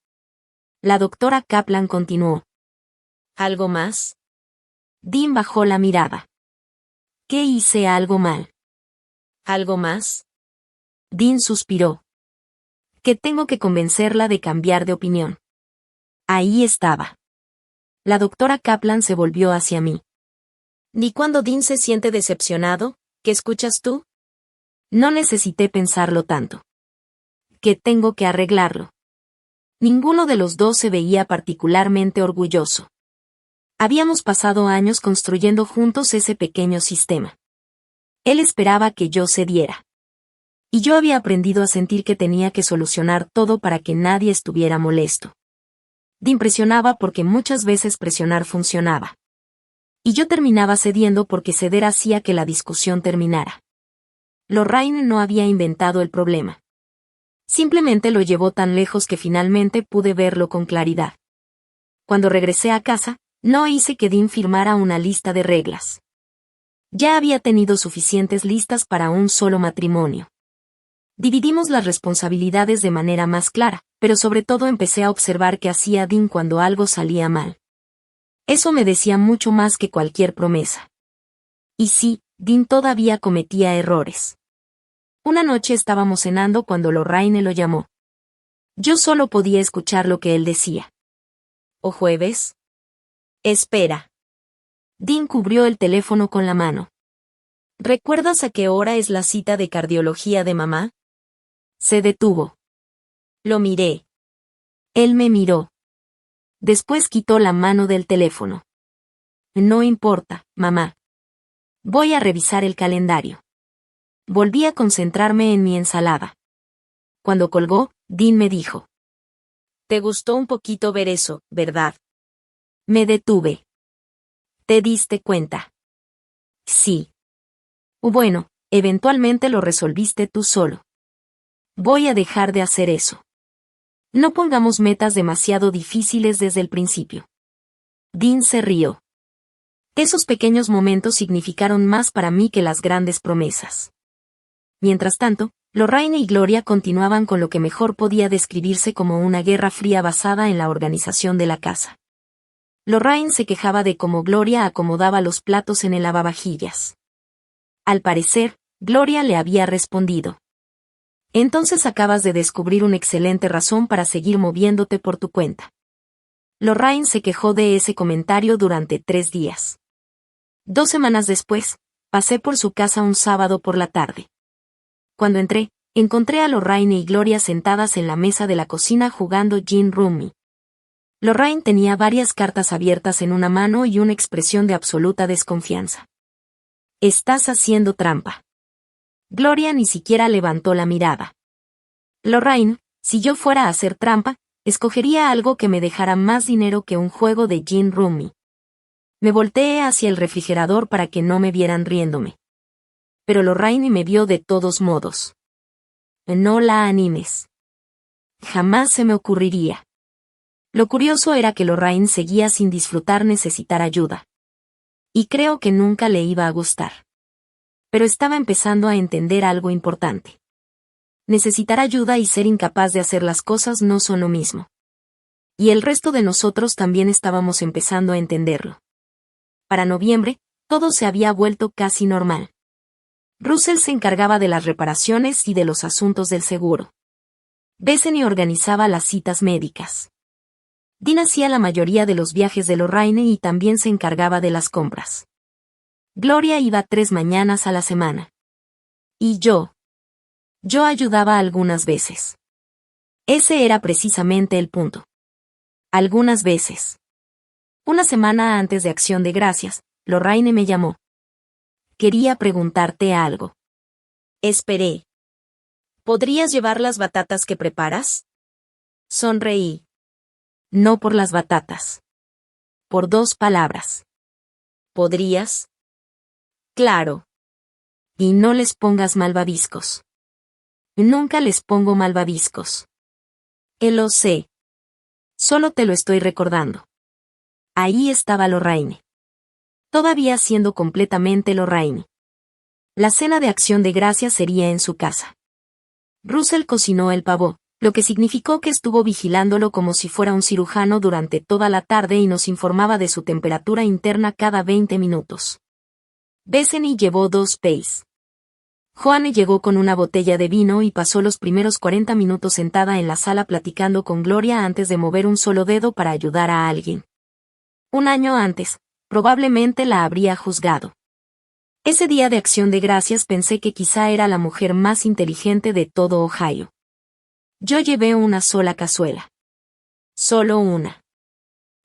[SPEAKER 1] La doctora Kaplan continuó. ¿Algo más? Dean bajó la mirada. ¿Qué hice algo mal? ¿Algo más? Dean suspiró. Que tengo que convencerla de cambiar de opinión. Ahí estaba. La doctora Kaplan se volvió hacia mí. ¿Ni cuando Dean se siente decepcionado? ¿Qué escuchas tú? No necesité pensarlo tanto. Que tengo que arreglarlo. Ninguno de los dos se veía particularmente orgulloso. Habíamos pasado años construyendo juntos ese pequeño sistema. Él esperaba que yo cediera. Y yo había aprendido a sentir que tenía que solucionar todo para que nadie estuviera molesto. Dean presionaba porque muchas veces presionar funcionaba. Y yo terminaba cediendo porque ceder hacía que la discusión terminara. Lorraine no había inventado el problema. Simplemente lo llevó tan lejos que finalmente pude verlo con claridad. Cuando regresé a casa, no hice que Dean firmara una lista de reglas. Ya había tenido suficientes listas para un solo matrimonio. Dividimos las responsabilidades de manera más clara, pero sobre todo empecé a observar qué hacía Dean cuando algo salía mal. Eso me decía mucho más que cualquier promesa. Y sí, Dean todavía cometía errores. Una noche estábamos cenando cuando Lorraine lo llamó. Yo solo podía escuchar lo que él decía. ¿O jueves? Espera. Dean cubrió el teléfono con la mano. ¿Recuerdas a qué hora es la cita de cardiología de mamá? Se detuvo. Lo miré. Él me miró. Después quitó la mano del teléfono. No importa, mamá. Voy a revisar el calendario. Volví a concentrarme en mi ensalada. Cuando colgó, Dean me dijo. ¿Te gustó un poquito ver eso, verdad? Me detuve. ¿Te diste cuenta? Sí. Bueno, eventualmente lo resolviste tú solo. Voy a dejar de hacer eso. No pongamos metas demasiado difíciles desde el principio. Dean se rió. Esos pequeños momentos significaron más para mí que las grandes promesas. Mientras tanto, Lorraine y Gloria continuaban con lo que mejor podía describirse como una guerra fría basada en la organización de la casa. Lorraine se quejaba de cómo Gloria acomodaba los platos en el lavavajillas. Al parecer, Gloria le había respondido. Entonces acabas de descubrir una excelente razón para seguir moviéndote por tu cuenta. Lorraine se quejó de ese comentario durante 3 días. 2 semanas después, pasé por su casa un sábado por la tarde. Cuando entré, encontré a Lorraine y Gloria sentadas en la mesa de la cocina jugando gin rummy. Lorraine tenía varias cartas abiertas en una mano y una expresión de absoluta desconfianza. Estás haciendo trampa. Gloria ni siquiera levantó la mirada. Lorraine, si yo fuera a hacer trampa, escogería algo que me dejara más dinero que un juego de gin rummy. Me volteé hacia el refrigerador para que no me vieran riéndome. Pero Lorraine me vio de todos modos. No la animes. Jamás se me ocurriría. Lo curioso era que Lorraine seguía sin disfrutar necesitar ayuda. Y creo que nunca le iba a gustar. Pero estaba empezando a entender algo importante. Necesitar ayuda y ser incapaz de hacer las cosas no son lo mismo. Y el resto de nosotros también estábamos empezando a entenderlo. Para noviembre, todo se había vuelto casi normal. Russell se encargaba de las reparaciones y de los asuntos del seguro. Bethany organizaba las citas médicas. Dean hacía la mayoría de los viajes de Lorraine y también se encargaba de las compras. Gloria iba 3 mañanas a la semana. Y yo ayudaba algunas veces. Ese era precisamente el punto. Algunas veces. Una semana antes de Acción de Gracias, Lorraine me llamó. Quería preguntarte algo. Esperé. ¿Podrías llevar las batatas que preparas? Sonreí. No por las batatas. Por 2 palabras. ¿Podrías? Claro. Y no les pongas malvaviscos. Nunca les pongo malvaviscos. Lo sé. Solo te lo estoy recordando. Ahí estaba Lorraine. Todavía siendo completamente Lorraine. La cena de Acción de Gracias sería en su casa. Russell cocinó el pavo, lo que significó que estuvo vigilándolo como si fuera un cirujano durante toda la tarde y nos informaba de su temperatura interna cada 20 minutos. Bethany llevó 2 pies. Joanne llegó con una botella de vino y pasó los primeros 40 minutos sentada en la sala platicando con Gloria antes de mover un solo dedo para ayudar a alguien. Un año antes, probablemente la habría juzgado. Ese día de Acción de Gracias pensé que quizá era la mujer más inteligente de todo Ohio. Yo llevé una sola cazuela. Solo una.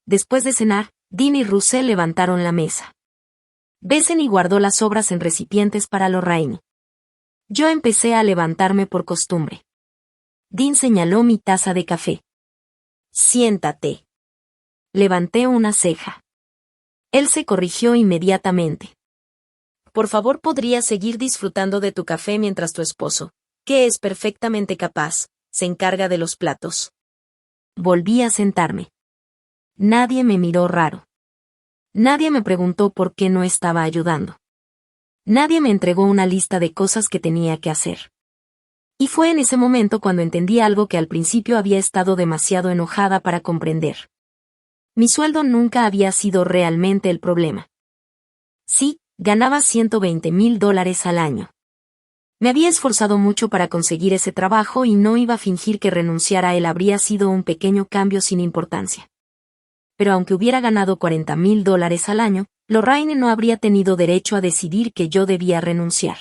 [SPEAKER 1] Después de cenar, Dean y Russell levantaron la mesa. Bethany guardó las sobras en recipientes para Lorraine. Yo empecé a levantarme por costumbre. Dean señaló mi taza de café. Siéntate. Levanté una ceja. Él se corrigió inmediatamente. Por favor, ¿podrías seguir disfrutando de tu café mientras tu esposo, que es perfectamente capaz, se encarga de los platos. Volví a sentarme. Nadie me miró raro. Nadie me preguntó por qué no estaba ayudando. Nadie me entregó una lista de cosas que tenía que hacer. Y fue en ese momento cuando entendí algo que al principio había estado demasiado enojada para comprender. Mi sueldo nunca había sido realmente el problema. Sí, ganaba $120,000 al año. Me había esforzado mucho para conseguir ese trabajo y no iba a fingir que renunciar a él habría sido un pequeño cambio sin importancia. Pero aunque hubiera ganado $40,000 al año, Lorraine no habría tenido derecho a decidir que yo debía renunciar.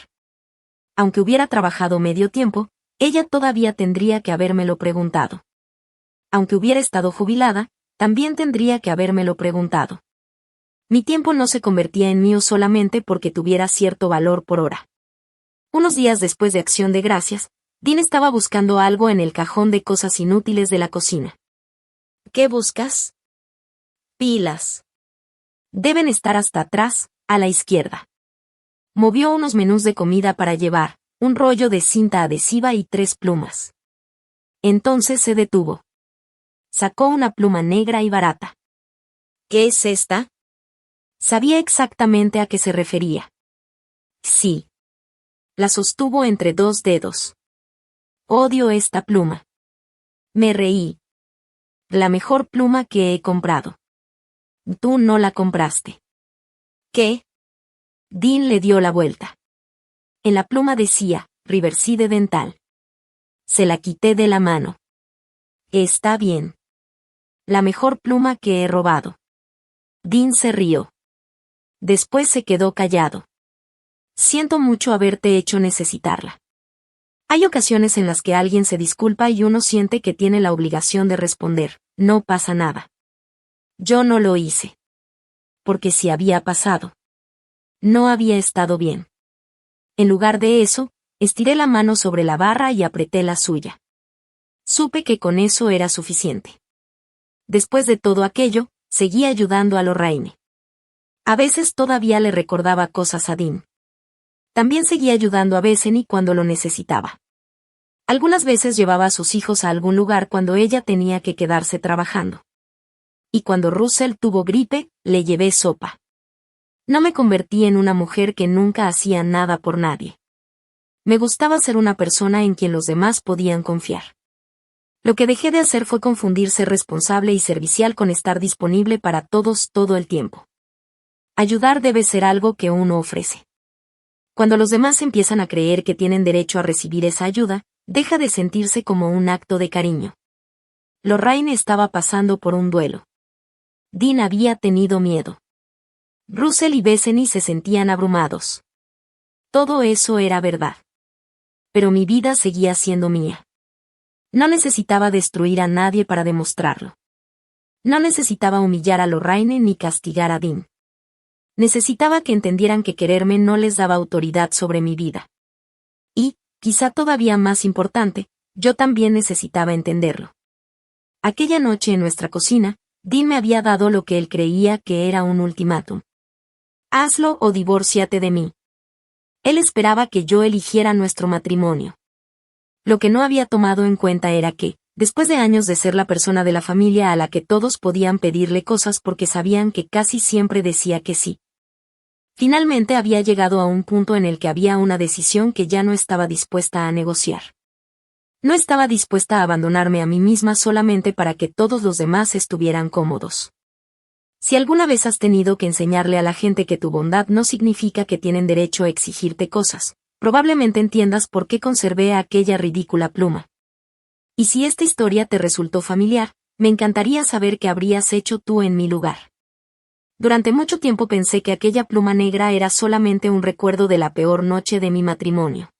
[SPEAKER 1] Aunque hubiera trabajado medio tiempo, ella todavía tendría que habérmelo preguntado. Aunque hubiera estado jubilada, también tendría que habérmelo preguntado. Mi tiempo no se convertía en mío solamente porque tuviera cierto valor por hora. Unos días después de Acción de Gracias, Dean estaba buscando algo en el cajón de cosas inútiles de la cocina. ¿Qué buscas? Pilas. Deben estar hasta atrás, a la izquierda. Movió unos menús de comida para llevar, un rollo de cinta adhesiva y 3 plumas. Entonces se detuvo. Sacó una pluma negra y barata. ¿Qué es esta? Sabía exactamente a qué se refería. Sí. La sostuvo entre 2 dedos. Odio esta pluma. Me reí. La mejor pluma que he comprado. Tú no la compraste. ¿Qué? Dean le dio la vuelta. En la pluma decía, Riverside Dental. Se la quité de la mano. Está bien. La mejor pluma que he robado. Dean se rió. Después se quedó callado. Siento mucho haberte hecho necesitarla. Hay ocasiones en las que alguien se disculpa y uno siente que tiene la obligación de responder, no pasa nada. Yo no lo hice. Porque si había pasado. No había estado bien. En lugar de eso, estiré la mano sobre la barra y apreté la suya. Supe que con eso era suficiente. Después de todo aquello, seguí ayudando a Lorraine. A veces todavía le recordaba cosas a Dean. También seguía ayudando a Bethany cuando lo necesitaba. Algunas veces llevaba a sus hijos a algún lugar cuando ella tenía que quedarse trabajando. Y cuando Russell tuvo gripe, le llevé sopa. No me convertí en una mujer que nunca hacía nada por nadie. Me gustaba ser una persona en quien los demás podían confiar. Lo que dejé de hacer fue confundir ser responsable y servicial con estar disponible para todos todo el tiempo. Ayudar debe ser algo que uno ofrece. Cuando los demás empiezan a creer que tienen derecho a recibir esa ayuda, deja de sentirse como un acto de cariño. Lorraine estaba pasando por un duelo. Dean había tenido miedo. Russell y Bethany se sentían abrumados. Todo eso era verdad. Pero mi vida seguía siendo mía. No necesitaba destruir a nadie para demostrarlo. No necesitaba humillar a Lorraine ni castigar a Dean. Necesitaba que entendieran que quererme no les daba autoridad sobre mi vida. Y, quizá todavía más importante, yo también necesitaba entenderlo. Aquella noche en nuestra cocina, Dean me había dado lo que él creía que era un ultimátum. Hazlo o divórciate de mí. Él esperaba que yo eligiera nuestro matrimonio. Lo que no había tomado en cuenta era que, después de años de ser la persona de la familia a la que todos podían pedirle cosas porque sabían que casi siempre decía que sí, finalmente había llegado a un punto en el que había una decisión que ya no estaba dispuesta a negociar. No estaba dispuesta a abandonarme a mí misma solamente para que todos los demás estuvieran cómodos. Si alguna vez has tenido que enseñarle a la gente que tu bondad no significa que tienen derecho a exigirte cosas, probablemente entiendas por qué conservé aquella ridícula pluma. Y si esta historia te resultó familiar, me encantaría saber qué habrías hecho tú en mi lugar. Durante mucho tiempo pensé que aquella pluma negra era solamente un recuerdo de la peor noche de mi matrimonio.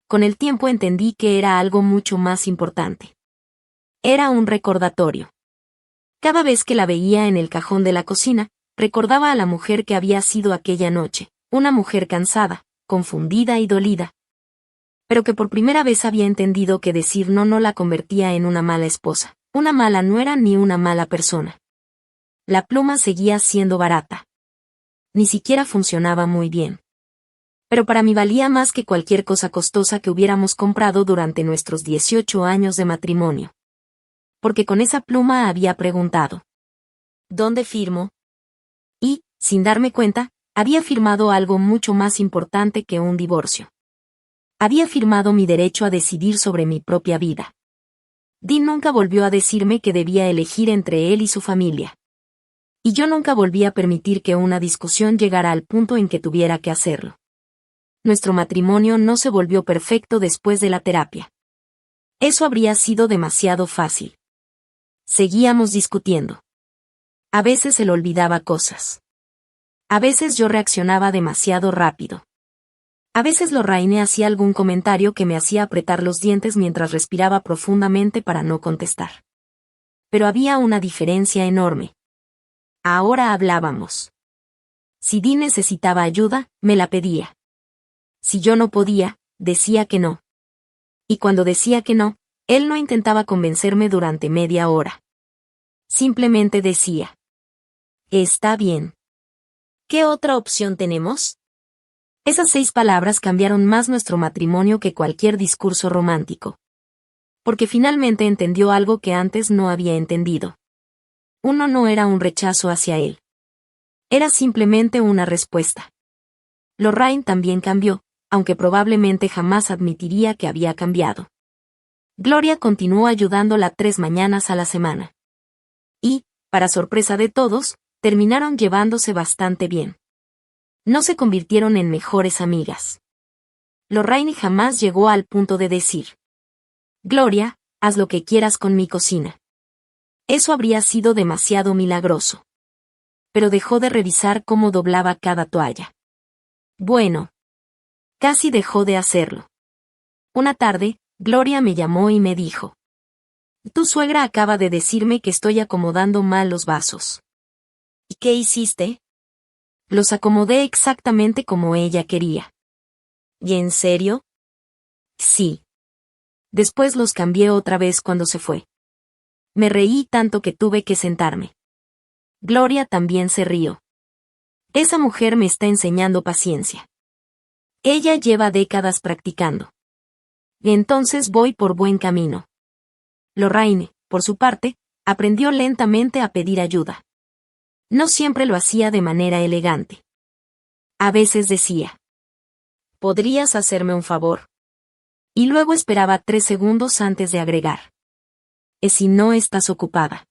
[SPEAKER 1] Con el tiempo entendí que era algo mucho más importante. Era un recordatorio. Cada vez que la veía en el cajón de la cocina, recordaba a la mujer que había sido aquella noche, una mujer cansada, confundida y dolida. Pero que por primera vez había entendido que decir no la convertía en una mala esposa, una mala nuera ni una mala persona. La pluma seguía siendo barata. Ni siquiera funcionaba muy bien. Pero para mí valía más que cualquier cosa costosa que hubiéramos comprado durante nuestros 18 años de matrimonio. Porque con esa pluma había preguntado: ¿dónde firmo? Y, sin darme cuenta, había firmado algo mucho más importante que un divorcio. Había firmado mi derecho a decidir sobre mi propia vida. Dean nunca volvió a decirme que debía elegir entre él y su familia. Y yo nunca volví a permitir que una discusión llegara al punto en que tuviera que hacerlo. Nuestro matrimonio no se volvió perfecto después de la terapia. Eso habría sido demasiado fácil. Seguíamos discutiendo. A veces él olvidaba cosas. A veces yo reaccionaba demasiado rápido. A veces Lorraine hacía algún comentario que me hacía apretar los dientes mientras respiraba profundamente para no contestar. Pero había una diferencia enorme. Ahora hablábamos. Si Dean necesitaba ayuda, me la pedía. Si yo no podía, decía que no. Y cuando decía que no, él no intentaba convencerme durante media hora. Simplemente decía: está bien. ¿Qué otra opción tenemos? Esas 6 palabras cambiaron más nuestro matrimonio que cualquier discurso romántico. Porque finalmente entendió algo que antes no había entendido. Uno no era un rechazo hacia él. Era simplemente una respuesta. Lorraine también cambió, aunque probablemente jamás admitiría que había cambiado. Gloria continuó ayudándola 3 mañanas a la semana. Y, para sorpresa de todos, terminaron llevándose bastante bien. No se convirtieron en mejores amigas. Lorraine jamás llegó al punto de decir: Gloria, haz lo que quieras con mi cocina. Eso habría sido demasiado milagroso. Pero dejó de revisar cómo doblaba cada toalla. Bueno, casi dejó de hacerlo. Una tarde, Gloria me llamó y me dijo: tu suegra acaba de decirme que estoy acomodando mal los vasos. ¿Y qué hiciste? Los acomodé exactamente como ella quería. ¿Y en serio? Sí. Después los cambié otra vez cuando se fue. Me reí tanto que tuve que sentarme. Gloria también se rió. Esa mujer me está enseñando paciencia. Ella lleva décadas practicando. Y entonces voy por buen camino. Lorraine, por su parte, aprendió lentamente a pedir ayuda. No siempre lo hacía de manera elegante. A veces decía: ¿podrías hacerme un favor? Y luego esperaba 3 segundos antes de agregar: ¿es si no estás ocupada?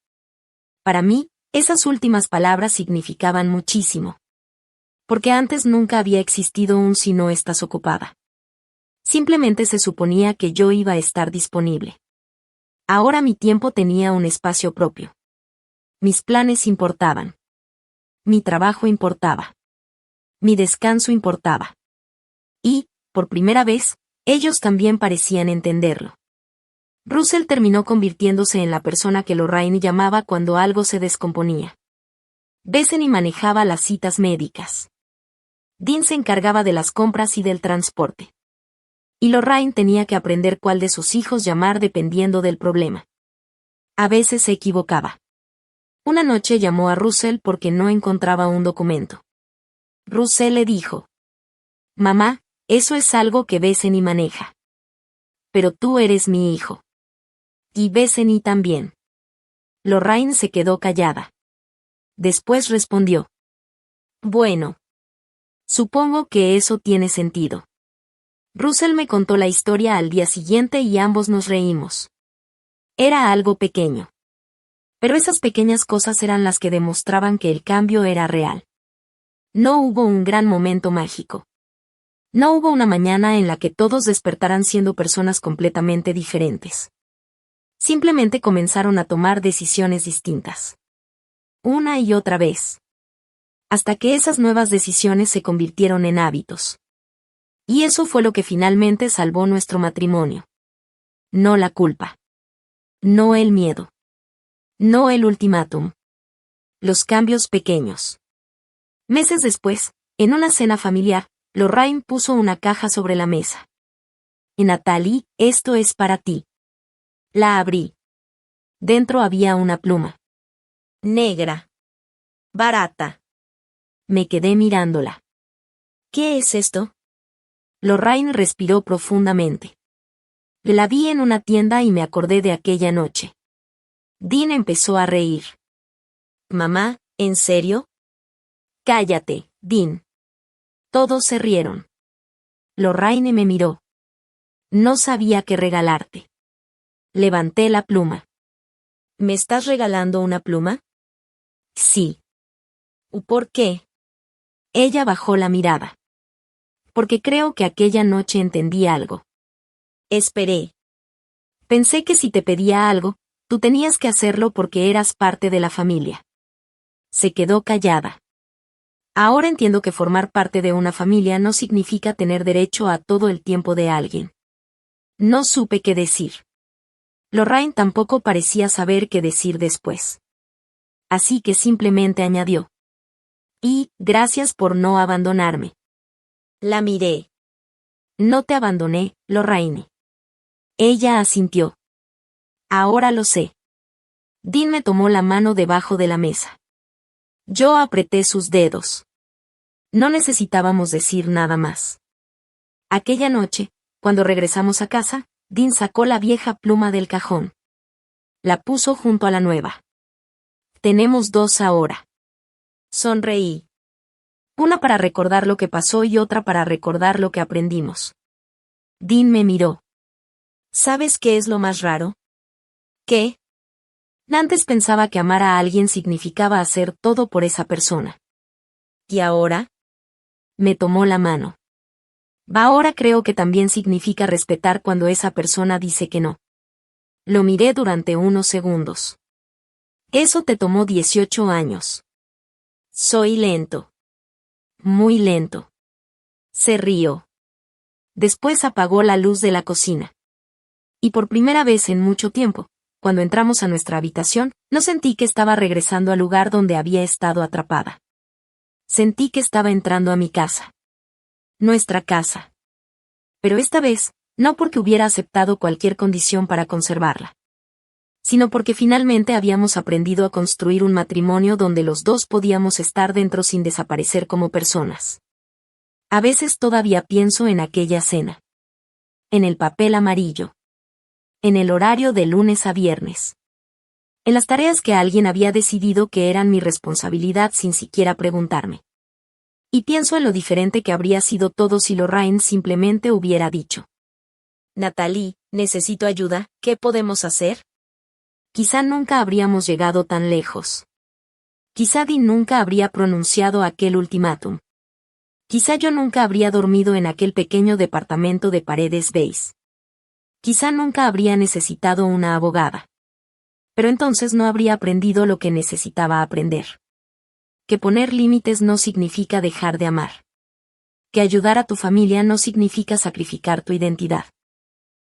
[SPEAKER 1] Para mí, esas últimas palabras significaban muchísimo. Porque antes nunca había existido un si no estás ocupada. Simplemente se suponía que yo iba a estar disponible. Ahora mi tiempo tenía un espacio propio. Mis planes importaban. Mi trabajo importaba. Mi descanso importaba. Y, por primera vez, ellos también parecían entenderlo. Russell terminó convirtiéndose en la persona que Lorraine llamaba cuando algo se descomponía. Bethany manejaba las citas médicas. Dean se encargaba de las compras y del transporte. Y Lorraine tenía que aprender cuál de sus hijos llamar dependiendo del problema. A veces se equivocaba. Una noche llamó a Russell porque no encontraba un documento. Russell le dijo: mamá, eso es algo que Bethany maneja. Pero tú eres mi hijo. Y Bethany también. Lorraine se quedó callada. Después respondió: bueno. Supongo que eso tiene sentido. Russell me contó la historia al día siguiente y ambos nos reímos. Era algo pequeño. Pero esas pequeñas cosas eran las que demostraban que el cambio era real. No hubo un gran momento mágico. No hubo una mañana en la que todos despertaran siendo personas completamente diferentes. Simplemente comenzaron a tomar decisiones distintas. Una y otra vez. Hasta que esas nuevas decisiones se convirtieron en hábitos. Y eso fue lo que finalmente salvó nuestro matrimonio. No la culpa. No el miedo. No el ultimátum. Los cambios pequeños. Meses después, en una cena familiar, Lorraine puso una caja sobre la mesa. Natalie, esto es para ti. La abrí. Dentro había una pluma. Negra. Barata. Me quedé mirándola. ¿Qué es esto? Lorraine respiró profundamente. La vi en una tienda y me acordé de aquella noche. Dean empezó a reír. Mamá, ¿en serio? Cállate, Dean. Todos se rieron. Lorraine me miró. No sabía qué regalarte. Levanté la pluma. ¿Me estás regalando una pluma? Sí. ¿Por qué? Ella bajó la mirada. Porque creo que aquella noche entendí algo. Esperé. Pensé que si te pedía algo, tú tenías que hacerlo porque eras parte de la familia. Se quedó callada. Ahora entiendo que formar parte de una familia no significa tener derecho a todo el tiempo de alguien. No supe qué decir. Lorraine tampoco parecía saber qué decir después. Así que simplemente añadió. Y, gracias por no abandonarme. La miré. No te abandoné, Lorraine. Ella asintió. Ahora lo sé. Dean me tomó la mano debajo de la mesa. Yo apreté sus dedos. No necesitábamos decir nada más. Aquella noche, cuando regresamos a casa, Dean sacó la vieja pluma del cajón. La puso junto a la nueva. Tenemos dos ahora. Sonreí. Una para recordar lo que pasó y otra para recordar lo que aprendimos. Dean me miró. ¿Sabes qué es lo más raro? ¿Qué? Antes pensaba que amar a alguien significaba hacer todo por esa persona. ¿Y ahora? Me tomó la mano. Ahora creo que también significa respetar cuando esa persona dice que no. Lo miré durante unos segundos. Eso te tomó 18 años. Soy lento. Muy lento. Se rió. Después apagó la luz de la cocina. Y por primera vez en mucho tiempo, cuando entramos a nuestra habitación, no sentí que estaba regresando al lugar donde había estado atrapada. Sentí que estaba entrando a mi casa. Nuestra casa. Pero esta vez, no porque hubiera aceptado cualquier condición para conservarla, sino porque finalmente habíamos aprendido a construir un matrimonio donde los dos podíamos estar dentro sin desaparecer como personas. A veces todavía pienso en aquella cena. En el papel amarillo. En el horario de lunes a viernes. En las tareas que alguien había decidido que eran mi responsabilidad sin siquiera preguntarme. Y pienso en lo diferente que habría sido todo si Lorraine simplemente hubiera dicho. Natalie, necesito ayuda, ¿qué podemos hacer? Quizá nunca habríamos llegado tan lejos. Quizá Dean nunca habría pronunciado aquel ultimátum. Quizá yo nunca habría dormido en aquel pequeño departamento de paredes beige. Quizá nunca habría necesitado una abogada. Pero entonces no habría aprendido lo que necesitaba aprender. Que poner límites no significa dejar de amar. Que ayudar a tu familia no significa sacrificar tu identidad.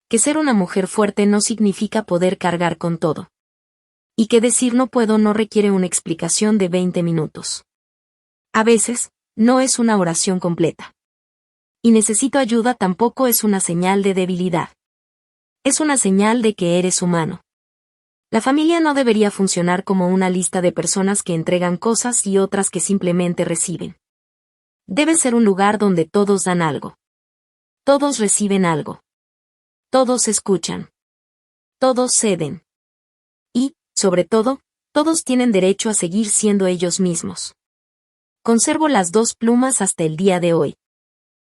[SPEAKER 1] Que ser una mujer fuerte no significa poder cargar con todo. Y que decir no puedo no requiere una explicación de 20 minutos. A veces, no es una oración completa. Y necesito ayuda tampoco es una señal de debilidad. Es una señal de que eres humano. La familia no debería funcionar como una lista de personas que entregan cosas y otras que simplemente reciben. Debe ser un lugar donde todos dan algo. Todos reciben algo. Todos escuchan. Todos ceden. Y, sobre todo, todos tienen derecho a seguir siendo ellos mismos. Conservo las dos plumas hasta el día de hoy.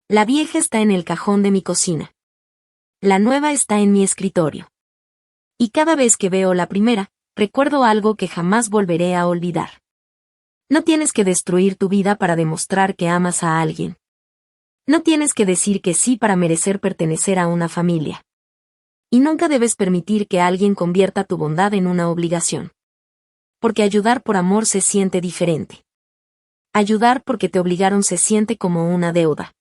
[SPEAKER 1] La vieja está en el cajón de mi cocina. La nueva está en mi escritorio. Y cada vez que veo la primera, recuerdo algo que jamás volveré a olvidar. No tienes que destruir tu vida para demostrar que amas a alguien. No tienes que decir que sí para merecer pertenecer a una familia. Y nunca debes permitir que alguien convierta tu bondad en una obligación. Porque ayudar por amor se siente diferente. Ayudar porque te obligaron se siente como una deuda.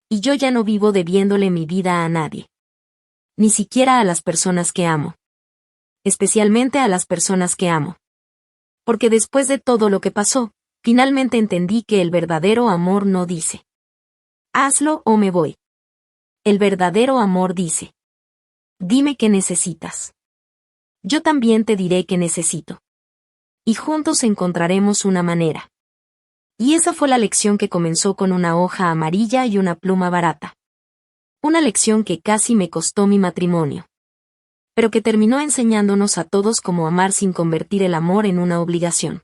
[SPEAKER 1] Y yo ya no vivo debiéndole mi vida a nadie. Ni siquiera a las personas que amo. Especialmente a las personas que amo. Porque después de todo lo que pasó, finalmente entendí que el verdadero amor no dice: hazlo o me voy. El verdadero amor dice: dime qué necesitas. Yo también te diré qué necesito. Y juntos encontraremos una manera. Y esa fue la lección que comenzó con una hoja amarilla y una pluma barata. Una lección que casi me costó mi matrimonio. Pero que terminó enseñándonos a todos cómo amar sin convertir el amor en una obligación.